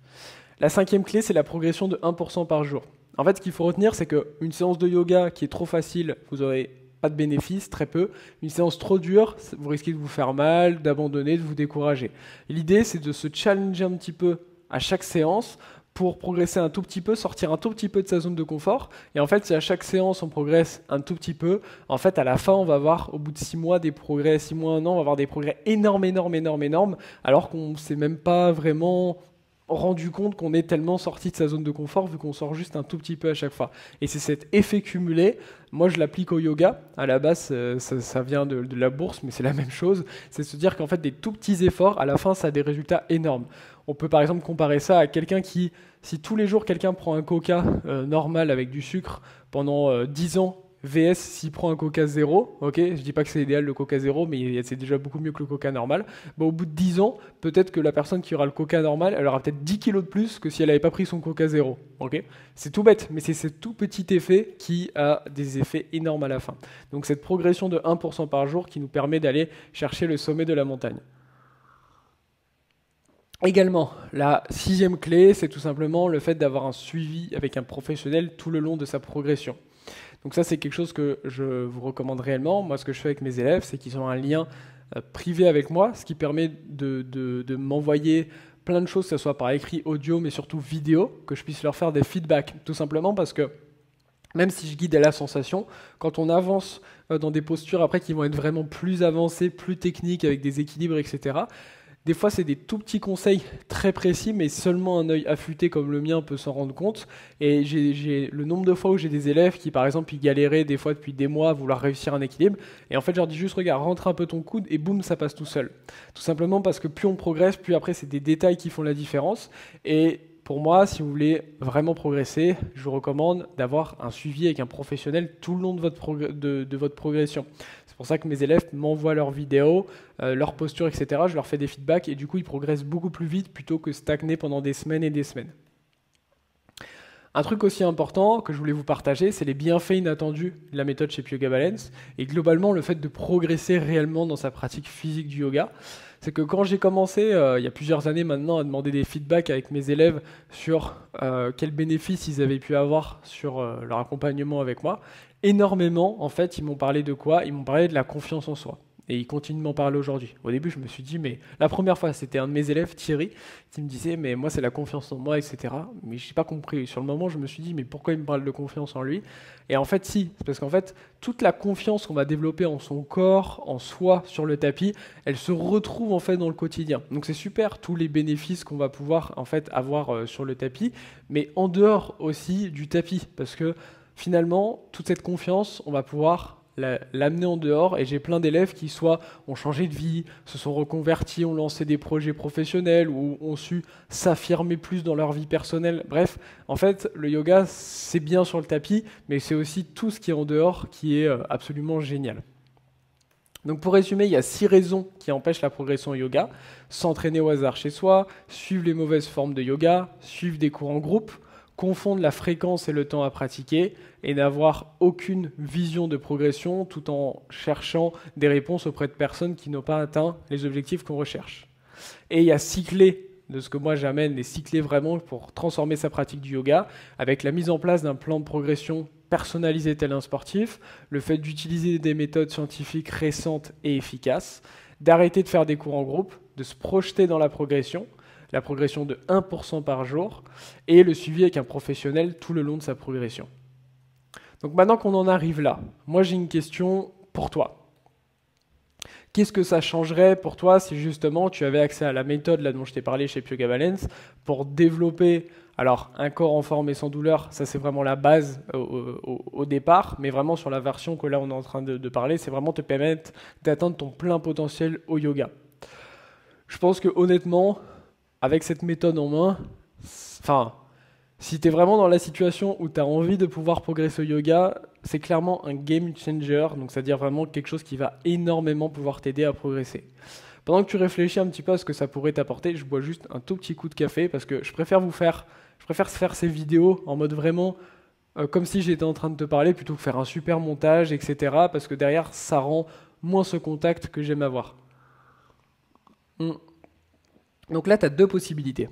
La cinquième clé, c'est la progression de 1% par jour. En fait, ce qu'il faut retenir, c'est qu'une séance de yoga qui est trop facile, vous n'aurez pas de bénéfice, très peu. Une séance trop dure, vous risquez de vous faire mal, d'abandonner, de vous décourager. L'idée, c'est de se challenger un petit peu à chaque séance pour progresser un tout petit peu, sortir un tout petit peu de sa zone de confort. Et en fait, si à chaque séance, on progresse un tout petit peu, en fait, à la fin, on va avoir, au bout de 6 mois, des progrès, 6 mois, 1 an, on va avoir des progrès énormes, alors qu'on ne s'est même pas vraiment rendu compte qu'on est tellement sorti de sa zone de confort vu qu'on sort juste un tout petit peu à chaque fois. Et c'est cet effet cumulé, moi je l'applique au yoga, à la base ça vient de la bourse mais c'est la même chose, c'est se dire qu'en fait des tout petits efforts, à la fin ça a des résultats énormes. On peut par exemple comparer ça à quelqu'un qui, si tous les jours quelqu'un prend un coca normal avec du sucre pendant 10 ans, VS s'il prend un coca zéro, ok, je dis pas que c'est idéal le coca zéro, mais c'est déjà beaucoup mieux que le coca normal. Bon, au bout de 10 ans, peut-être que la personne qui aura le coca normal, elle aura peut-être 10 kilos de plus que si elle n'avait pas pris son coca zéro. Ok, c'est tout bête, mais c'est ce tout petit effet qui a des effets énormes à la fin. Donc cette progression de 1% par jour qui nous permet d'aller chercher le sommet de la montagne. Également, la sixième clé, c'est tout simplement le fait d'avoir un suivi avec un professionnel tout le long de sa progression. Donc ça, c'est quelque chose que je vous recommande réellement. Moi, ce que je fais avec mes élèves, c'est qu'ils ont un lien privé avec moi, ce qui permet de m'envoyer plein de choses, que ce soit par écrit, audio, mais surtout vidéo, que je puisse leur faire des feedbacks. Tout simplement parce que même si je guide à la sensation, quand on avance dans des postures après qui vont être vraiment plus avancées, plus techniques, avec des équilibres, etc., des fois, c'est des tout petits conseils très précis, mais seulement un œil affûté comme le mien peut s'en rendre compte. Et j'ai le nombre de fois où j'ai des élèves qui, par exemple, ils galéraient des fois depuis des mois à vouloir réussir un équilibre. Et en fait, je leur dis juste, regarde, rentre un peu ton coude et boum, ça passe tout seul. Tout simplement parce que plus on progresse, plus après, c'est des détails qui font la différence. Et pour moi, si vous voulez vraiment progresser, je vous recommande d'avoir un suivi avec un professionnel tout le long de votre progression. C'est pour ça que mes élèves m'envoient leurs vidéos, leurs postures, etc. Je leur fais des feedbacks et du coup, ils progressent beaucoup plus vite plutôt que stagner pendant des semaines et des semaines. Un truc aussi important que je voulais vous partager, c'est les bienfaits inattendus de la méthode Shape Yoga Balance et globalement le fait de progresser réellement dans sa pratique physique du yoga. C'est que quand j'ai commencé, il y a plusieurs années maintenant, à demander des feedbacks avec mes élèves sur quels bénéfices ils avaient pu avoir sur leur accompagnement avec moi, énormément, en fait, ils m'ont parlé de quoi? Ils m'ont parlé de la confiance en soi. et il continue de m'en parler aujourd'hui. Au début, je me suis dit, mais la première fois, c'était un de mes élèves, Thierry, qui me disait, mais moi, c'est la confiance en moi, etc. Mais je n'ai pas compris. Sur le moment, je me suis dit, mais pourquoi il me parle de confiance en lui? Et en fait, si, c'est parce qu'en fait, toute la confiance qu'on va développer en son corps, en soi, sur le tapis, elle se retrouve en fait dans le quotidien. Donc c'est super, tous les bénéfices qu'on va pouvoir en fait avoir sur le tapis, mais en dehors aussi du tapis, parce que finalement, toute cette confiance, on va pouvoir l'amener en dehors, et j'ai plein d'élèves qui soit ont changé de vie, se sont reconvertis, ont lancé des projets professionnels ou ont su s'affirmer plus dans leur vie personnelle. Bref, en fait, le yoga, c'est bien sur le tapis, mais c'est aussi tout ce qui est en dehors qui est absolument génial. Donc pour résumer, il y a 6 raisons qui empêchent la progression au yoga. S'entraîner au hasard chez soi, suivre les mauvaises formes de yoga, suivre des cours en groupe, confondre la fréquence et le temps à pratiquer, et n'avoir aucune vision de progression tout en cherchant des réponses auprès de personnes qui n'ont pas atteint les objectifs qu'on recherche. Et il y a 6 clés de ce que moi j'amène, les 6 clés vraiment pour transformer sa pratique du yoga, avec la mise en place d'un plan de progression personnalisé tel un sportif, le fait d'utiliser des méthodes scientifiques récentes et efficaces, d'arrêter de faire des cours en groupe, de se projeter dans la progression de 1% par jour, et le suivi avec un professionnel tout le long de sa progression. Donc maintenant qu'on en arrive là, moi j'ai une question pour toi. Qu'est-ce que ça changerait pour toi si justement tu avais accès à la méthode là dont je t'ai parlé chez Yoga Balance pour développer alors un corps en forme et sans douleur, ça c'est vraiment la base au départ, mais vraiment sur la version que là on est en train de parler, c'est vraiment te permettre d'atteindre ton plein potentiel au yoga. Je pense que honnêtement, avec cette méthode en main, si tu es vraiment dans la situation où tu as envie de pouvoir progresser au yoga, c'est clairement un game changer, donc c'est-à-dire vraiment quelque chose qui va énormément pouvoir t'aider à progresser. Pendant que tu réfléchis un petit peu à ce que ça pourrait t'apporter, je bois juste un tout petit coup de café parce que je préfère faire ces vidéos en mode vraiment comme si j'étais en train de te parler plutôt que faire un super montage, etc. Parce que derrière, ça rend moins ce contact que j'aime avoir. Donc là, tu as 2 possibilités.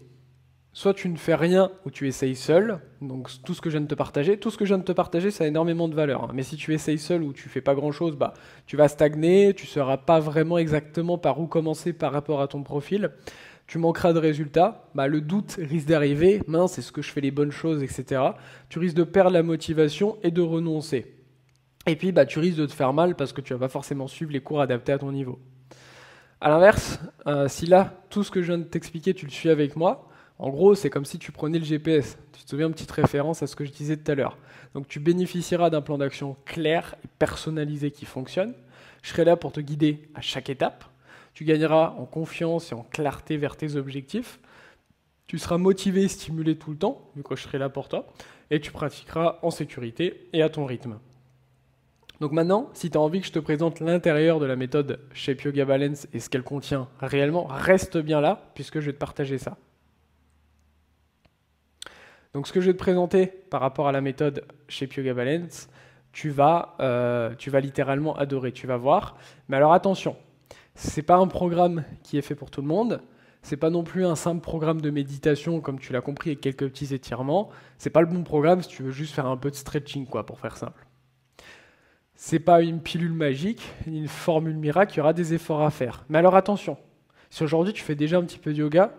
Soit tu ne fais rien ou tu essayes seul, donc tout ce que je viens de te partager, ça a énormément de valeur. Mais si tu essayes seul ou tu fais pas grand-chose, tu vas stagner, tu ne sauras pas vraiment exactement par où commencer par rapport à ton profil, tu manqueras de résultats, le doute risque d'arriver, mince, est-ce que je fais les bonnes choses, etc. Tu risques de perdre la motivation et de renoncer. Et puis tu risques de te faire mal parce que tu vas pas forcément suivre les cours adaptés à ton niveau. A l'inverse, si là, tout ce que je viens de t'expliquer, tu le suis avec moi, en gros, c'est comme si tu prenais le GPS. Tu te souviens, une petite référence à ce que je disais tout à l'heure. Donc tu bénéficieras d'un plan d'action clair et personnalisé qui fonctionne. Je serai là pour te guider à chaque étape. Tu gagneras en confiance et en clarté vers tes objectifs. Tu seras motivé et stimulé tout le temps, vu que je serai là pour toi. Et tu pratiqueras en sécurité et à ton rythme. Donc maintenant, si tu as envie que je te présente l'intérieur de la méthode Shape Yoga Balance et ce qu'elle contient réellement, reste bien là, puisque je vais te partager ça. Donc ce que je vais te présenter par rapport à la méthode Shape Yoga Balance, tu vas littéralement adorer, tu vas voir. Mais alors attention, ce n'est pas un programme qui est fait pour tout le monde, ce n'est pas non plus un simple programme de méditation comme tu l'as compris avec quelques petits étirements, ce n'est pas le bon programme si tu veux juste faire un peu de stretching pour faire simple. Ce n'est pas une pilule magique, une formule miracle, il y aura des efforts à faire. Mais alors attention, si aujourd'hui tu fais déjà un petit peu de yoga,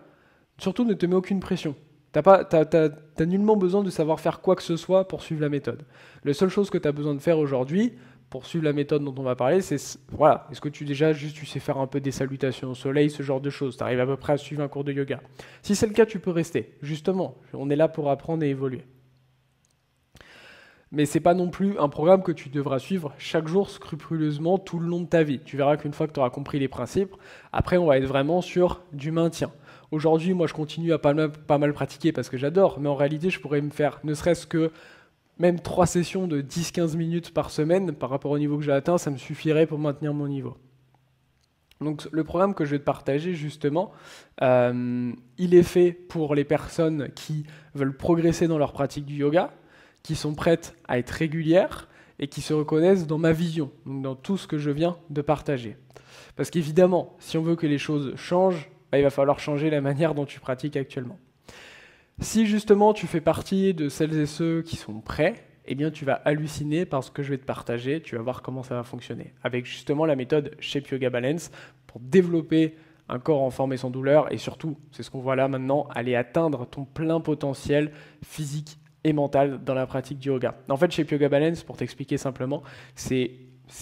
surtout ne te mets aucune pression. T'as nullement besoin de savoir faire quoi que ce soit pour suivre la méthode. La seule chose que tu as besoin de faire aujourd'hui, pour suivre la méthode dont on va parler, c'est, est-ce que tu sais faire un peu des salutations au soleil, ce genre de choses, tu arrives à peu près à suivre un cours de yoga. Si c'est le cas, tu peux rester. Justement, on est là pour apprendre et évoluer. Mais ce n'est pas non plus un programme que tu devras suivre chaque jour scrupuleusement tout le long de ta vie. Tu verras qu'une fois que tu auras compris les principes, après on va être vraiment sur du maintien. Aujourd'hui, moi je continue à pas mal pratiquer parce que j'adore, mais en réalité je pourrais me faire ne serait-ce que même 3 sessions de 10-15 minutes par semaine par rapport au niveau que j'ai atteint, ça me suffirait pour maintenir mon niveau. Donc le programme que je vais te partager justement, il est fait pour les personnes qui veulent progresser dans leur pratique du yoga, qui sont prêtes à être régulières et qui se reconnaissent dans ma vision, donc dans tout ce que je viens de partager. Parce qu'évidemment, si on veut que les choses changent, il va falloir changer la manière dont tu pratiques actuellement. Si justement tu fais partie de celles et ceux qui sont prêts eh bien tu vas halluciner par ce que je vais te partager, tu vas voir comment ça va fonctionner. Avec justement la méthode Shape Yoga Balance pour développer un corps en forme et sans douleur, et surtout, c'est ce qu'on voit là maintenant, aller atteindre ton plein potentiel physique et mental dans la pratique du yoga. En fait, Shape Yoga Balance, pour t'expliquer simplement, c'est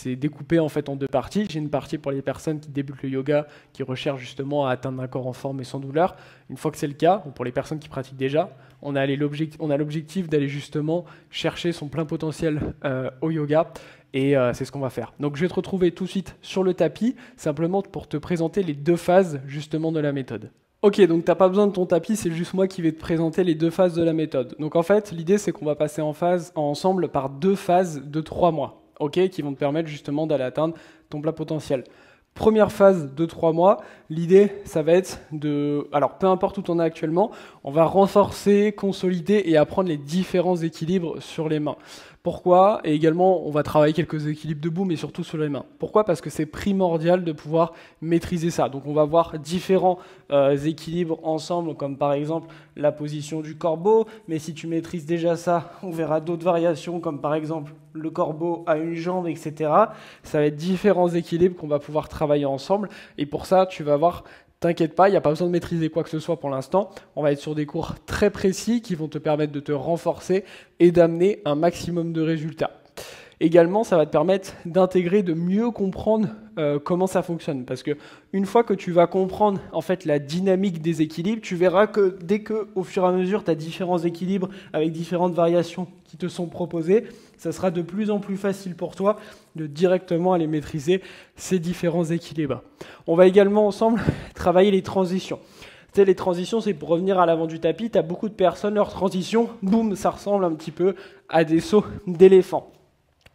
découpé en fait en deux parties. J'ai une partie pour les personnes qui débutent le yoga, qui recherchent justement à atteindre un corps en forme et sans douleur. Une fois que c'est le cas, ou pour les personnes qui pratiquent déjà, on a l'objectif d'aller justement chercher son plein potentiel au yoga. Et c'est ce qu'on va faire. Donc je vais te retrouver tout de suite sur le tapis, simplement pour te présenter les deux phases justement de la méthode. Ok, donc tu n'as pas besoin de ton tapis, c'est juste moi qui vais te présenter les deux phases de la méthode. Donc en fait, l'idée c'est qu'on va passer ensemble par deux phases de 3 mois, ok, qui vont te permettre justement d'aller atteindre ton plein potentiel. Première phase de 3 mois, l'idée, ça va être alors peu importe où tu en es actuellement, on va renforcer, consolider et apprendre les différents équilibres sur les mains. Pourquoi? Et également, on va travailler quelques équilibres debout, mais surtout sur les mains. Pourquoi? Parce que c'est primordial de pouvoir maîtriser ça. Donc on va voir différents équilibres ensemble, comme par exemple la position du corbeau, mais si tu maîtrises déjà ça, on verra d'autres variations, comme par exemple le corbeau à une jambe, etc. Ça va être différents équilibres qu'on va pouvoir travailler ensemble, et pour ça, tu vas voir. T'inquiète pas, il n'y a pas besoin de maîtriser quoi que ce soit pour l'instant. On va être sur des cours très précis qui vont te permettre de te renforcer et d'amener un maximum de résultats. Également, ça va te permettre d'intégrer, de mieux comprendre comment ça fonctionne. Parce que une fois que tu vas comprendre en fait la dynamique des équilibres, tu verras que dès que, au fur et à mesure, tu as différents équilibres avec différentes variations qui te sont proposées, ça sera de plus en plus facile pour toi de directement aller maîtriser ces différents équilibres. On va également ensemble travailler les transitions. Tu sais, les transitions, c'est pour revenir à l'avant du tapis. Tu as beaucoup de personnes, leurs transitions, boum, ça ressemble un petit peu à des sauts d'éléphant.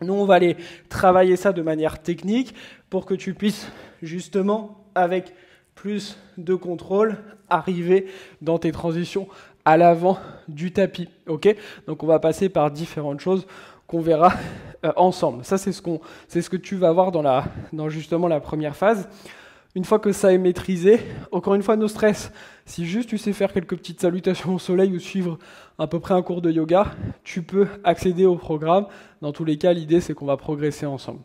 Nous, on va aller travailler ça de manière technique pour que tu puisses justement, avec plus de contrôle, arriver dans tes transitions à l'avant du tapis. Okay, donc, on va passer par différentes choses qu'on verra ensemble. Ça, c'est ce que tu vas voir dans justement la première phase. Une fois que ça est maîtrisé, encore une fois, no stress. Si juste tu sais faire quelques petites salutations au soleil ou suivre à peu près un cours de yoga, tu peux accéder au programme. Dans tous les cas, l'idée, c'est qu'on va progresser ensemble.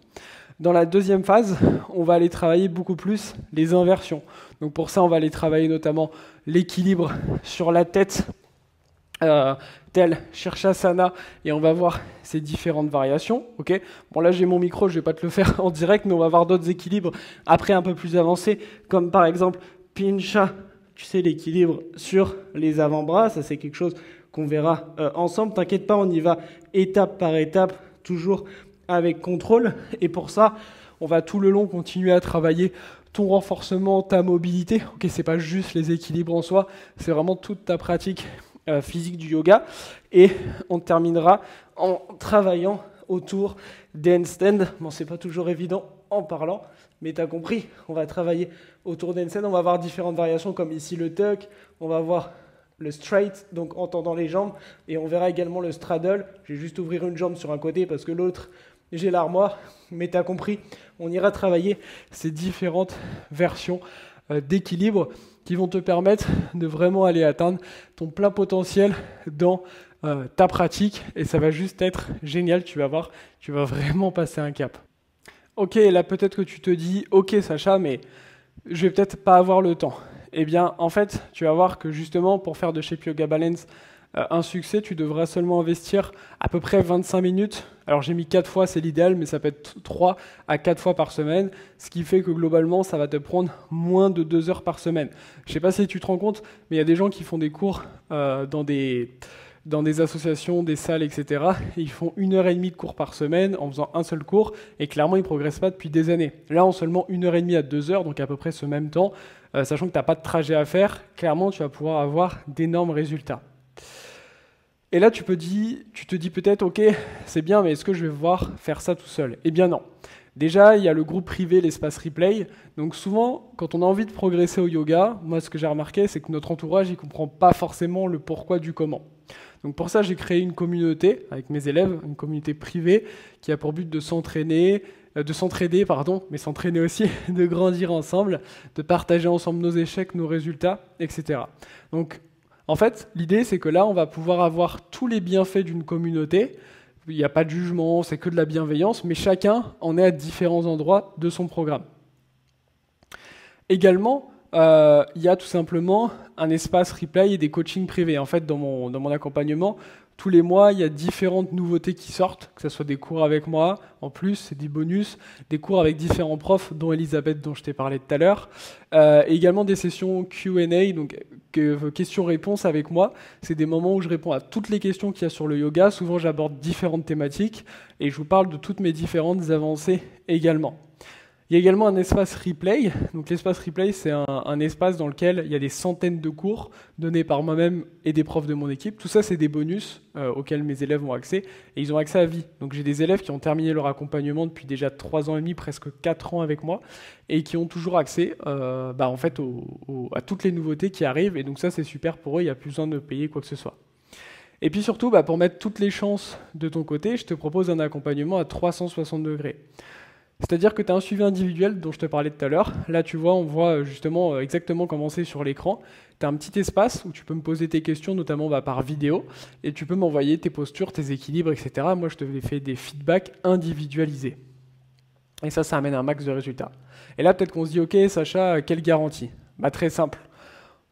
Dans la deuxième phase, on va aller travailler beaucoup plus les inversions. Donc pour ça, on va aller travailler notamment l'équilibre sur la tête, tel Shirshasana, et on va voir ces différentes variations. Okay, bon, là j'ai mon micro, je ne vais pas te le faire en direct, mais on va voir d'autres équilibres après un peu plus avancés, comme par exemple Pincha, tu sais, l'équilibre sur les avant-bras. Ça, c'est quelque chose qu'on verra ensemble. T'inquiète pas, on y va étape par étape, toujours avec contrôle. Et pour ça, on va tout le long continuer à travailler ton renforcement, ta mobilité. Ok, c'est pas juste les équilibres en soi, c'est vraiment toute ta pratique physique du yoga. Et on terminera en travaillant autour des handstands. Bon, c'est pas toujours évident en parlant, mais tu as compris, on va travailler autour des handstands. On va avoir différentes variations comme ici le tuck, on va voir le straight, donc en tendant les jambes, et on verra également le straddle. Je vais juste ouvrir une jambe sur un côté parce que l'autre, j'ai l'armoire, mais tu as compris, on ira travailler ces différentes versions d'équilibre qui vont te permettre de vraiment aller atteindre ton plein potentiel dans ta pratique, et ça va juste être génial, tu vas voir, tu vas vraiment passer un cap. Ok, là peut-être que tu te dis, ok Sacha, mais je vais peut-être pas avoir le temps. Eh bien, en fait, tu vas voir que justement, pour faire de Shape Yoga Balance un succès, tu devras seulement investir à peu près 25 minutes. Alors j'ai mis 4 fois, c'est l'idéal, mais ça peut être 3 à 4 fois par semaine, ce qui fait que globalement, ça va te prendre moins de 2 heures par semaine. Je ne sais pas si tu te rends compte, mais il y a des gens qui font des cours dans des associations, des salles, etc. Et ils font 1h30 de cours par semaine en faisant un seul cours, et clairement, ils ne progressent pas depuis des années. Là, en seulement 1h30 à 2 heures, donc à peu près ce même temps, sachant que tu n'as pas de trajet à faire, clairement, tu vas pouvoir avoir d'énormes résultats. Et là, tu te dis peut-être, ok, c'est bien, mais est-ce que je vais pouvoir faire ça tout seul? Eh bien non. Déjà, il y a le groupe privé, l'espace replay. Donc souvent, quand on a envie de progresser au yoga, moi, ce que j'ai remarqué, c'est que notre entourage, il ne comprend pas forcément le pourquoi du comment. Donc pour ça, j'ai créé une communauté avec mes élèves, une communauté privée qui a pour but de s'entraider, mais s'entraîner aussi, de grandir ensemble, de partager ensemble nos échecs, nos résultats, etc. Donc, en fait, l'idée, c'est que là, on va pouvoir avoir tous les bienfaits d'une communauté, il n'y a pas de jugement, c'est que de la bienveillance, mais chacun en est à différents endroits de son programme. Également, il y a tout simplement un espace replay et des coachings privés. En fait, dans mon accompagnement, tous les mois, il y a différentes nouveautés qui sortent, que ce soit des cours avec moi, en plus, c'est des bonus, des cours avec différents profs, dont Elisabeth, dont je t'ai parlé tout à l'heure, et également des sessions Q&A, donc questions-réponses avec moi. C'est des moments où je réponds à toutes les questions qu'il y a sur le yoga. Souvent, j'aborde différentes thématiques et je vous parle de toutes mes différentes avancées également. Il y a également un espace replay. Donc l'espace replay, c'est un espace dans lequel il y a des centaines de cours donnés par moi-même et des profs de mon équipe. Tout ça, c'est des bonus auxquels mes élèves ont accès et ils ont accès à vie. Donc j'ai des élèves qui ont terminé leur accompagnement depuis déjà 3 ans et demi, presque 4 ans avec moi et qui ont toujours accès en fait, à toutes les nouveautés qui arrivent. Et donc ça, c'est super pour eux. Il n'y a plus besoin de payer quoi que ce soit. Et puis surtout, pour mettre toutes les chances de ton côté, je te propose un accompagnement à 360 degrés. C'est-à-dire que tu as un suivi individuel dont je te parlais tout à l'heure. Là, tu vois, on voit justement exactement comment c'est sur l'écran. Tu as un petit espace où tu peux me poser tes questions, notamment par vidéo, et tu peux m'envoyer tes postures, tes équilibres, etc. Moi, je te fais des feedbacks individualisés. Et ça amène un max de résultats. Et là, peut-être qu'on se dit, ok, Sacha, quelle garantie? Très simple.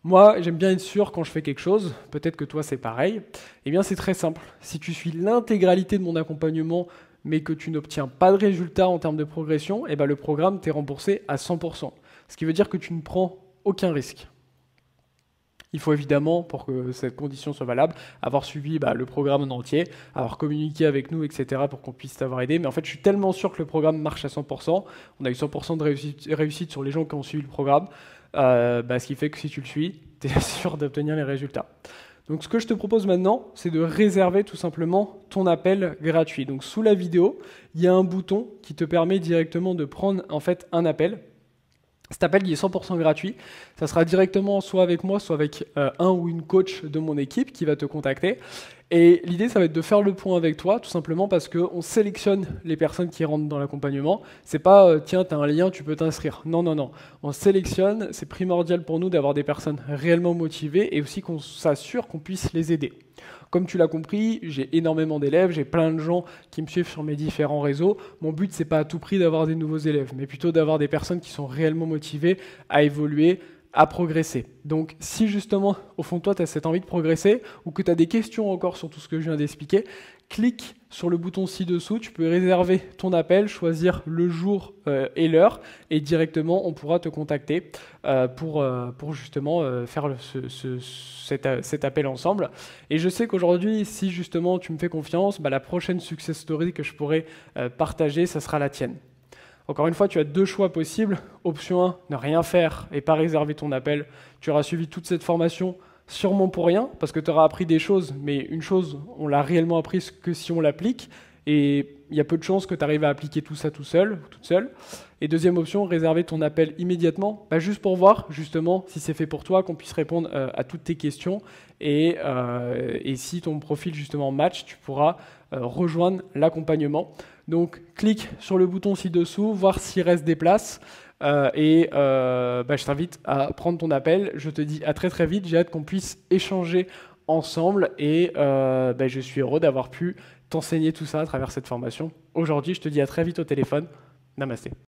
Moi, j'aime bien être sûr quand je fais quelque chose, peut-être que toi c'est pareil. Eh bien, c'est très simple. Si tu suis l'intégralité de mon accompagnement, mais que tu n'obtiens pas de résultat en termes de progression, eh bien, le programme t'est remboursé à 100%. Ce qui veut dire que tu ne prends aucun risque. Il faut évidemment, pour que cette condition soit valable, avoir suivi le programme en entier, avoir communiqué avec nous, etc. pour qu'on puisse t'avoir aidé. Mais en fait, je suis tellement sûr que le programme marche à 100%. On a eu 100% de réussite sur les gens qui ont suivi le programme. Ce qui fait que si tu le suis, tu es sûr d'obtenir les résultats. Donc ce que je te propose maintenant, c'est de réserver tout simplement ton appel gratuit. Donc sous la vidéo, il y a un bouton qui te permet directement de prendre en fait un appel. Cet appel il est 100% gratuit. Ça sera directement soit avec moi, soit avec un ou une coach de mon équipe qui va te contacter. Et l'idée, ça va être de faire le point avec toi, tout simplement parce qu'on sélectionne les personnes qui rentrent dans l'accompagnement. C'est pas tiens, tu as un lien, tu peux t'inscrire. Non, non, non. On sélectionne, c'est primordial pour nous d'avoir des personnes réellement motivées et aussi qu'on s'assure qu'on puisse les aider. Comme tu l'as compris, j'ai énormément d'élèves, j'ai plein de gens qui me suivent sur mes différents réseaux. Mon but, c'est pas à tout prix d'avoir des nouveaux élèves, mais plutôt d'avoir des personnes qui sont réellement motivées à évoluer, à progresser. Donc si justement, au fond de toi, tu as cette envie de progresser ou que tu as des questions encore sur tout ce que je viens d'expliquer, clique sur le bouton ci-dessous, tu peux réserver ton appel, choisir le jour et l'heure et directement on pourra te contacter pour justement faire cet appel ensemble. Et je sais qu'aujourd'hui, si justement tu me fais confiance, la prochaine success story que je pourrai partager, ça sera la tienne. Encore une fois, tu as 2 choix possibles. Option 1, ne rien faire et pas réserver ton appel. Tu auras suivi toute cette formation sûrement pour rien, parce que tu auras appris des choses, mais une chose, on l'a réellement apprise que si on l'applique, et il y a peu de chances que tu arrives à appliquer tout ça tout seul, toute seule. Et deuxième option, réserver ton appel immédiatement, juste pour voir justement si c'est fait pour toi, qu'on puisse répondre à toutes tes questions, et si ton profil justement match, tu pourras rejoindre l'accompagnement. Donc clique sur le bouton ci-dessous, voir s'il reste des places. Je t'invite à prendre ton appel. Je te dis à très très vite. J'ai hâte qu'on puisse échanger ensemble et je suis heureux d'avoir pu t'enseigner tout ça à travers cette formation. Aujourd'hui, je te dis à très vite au téléphone. Namasté.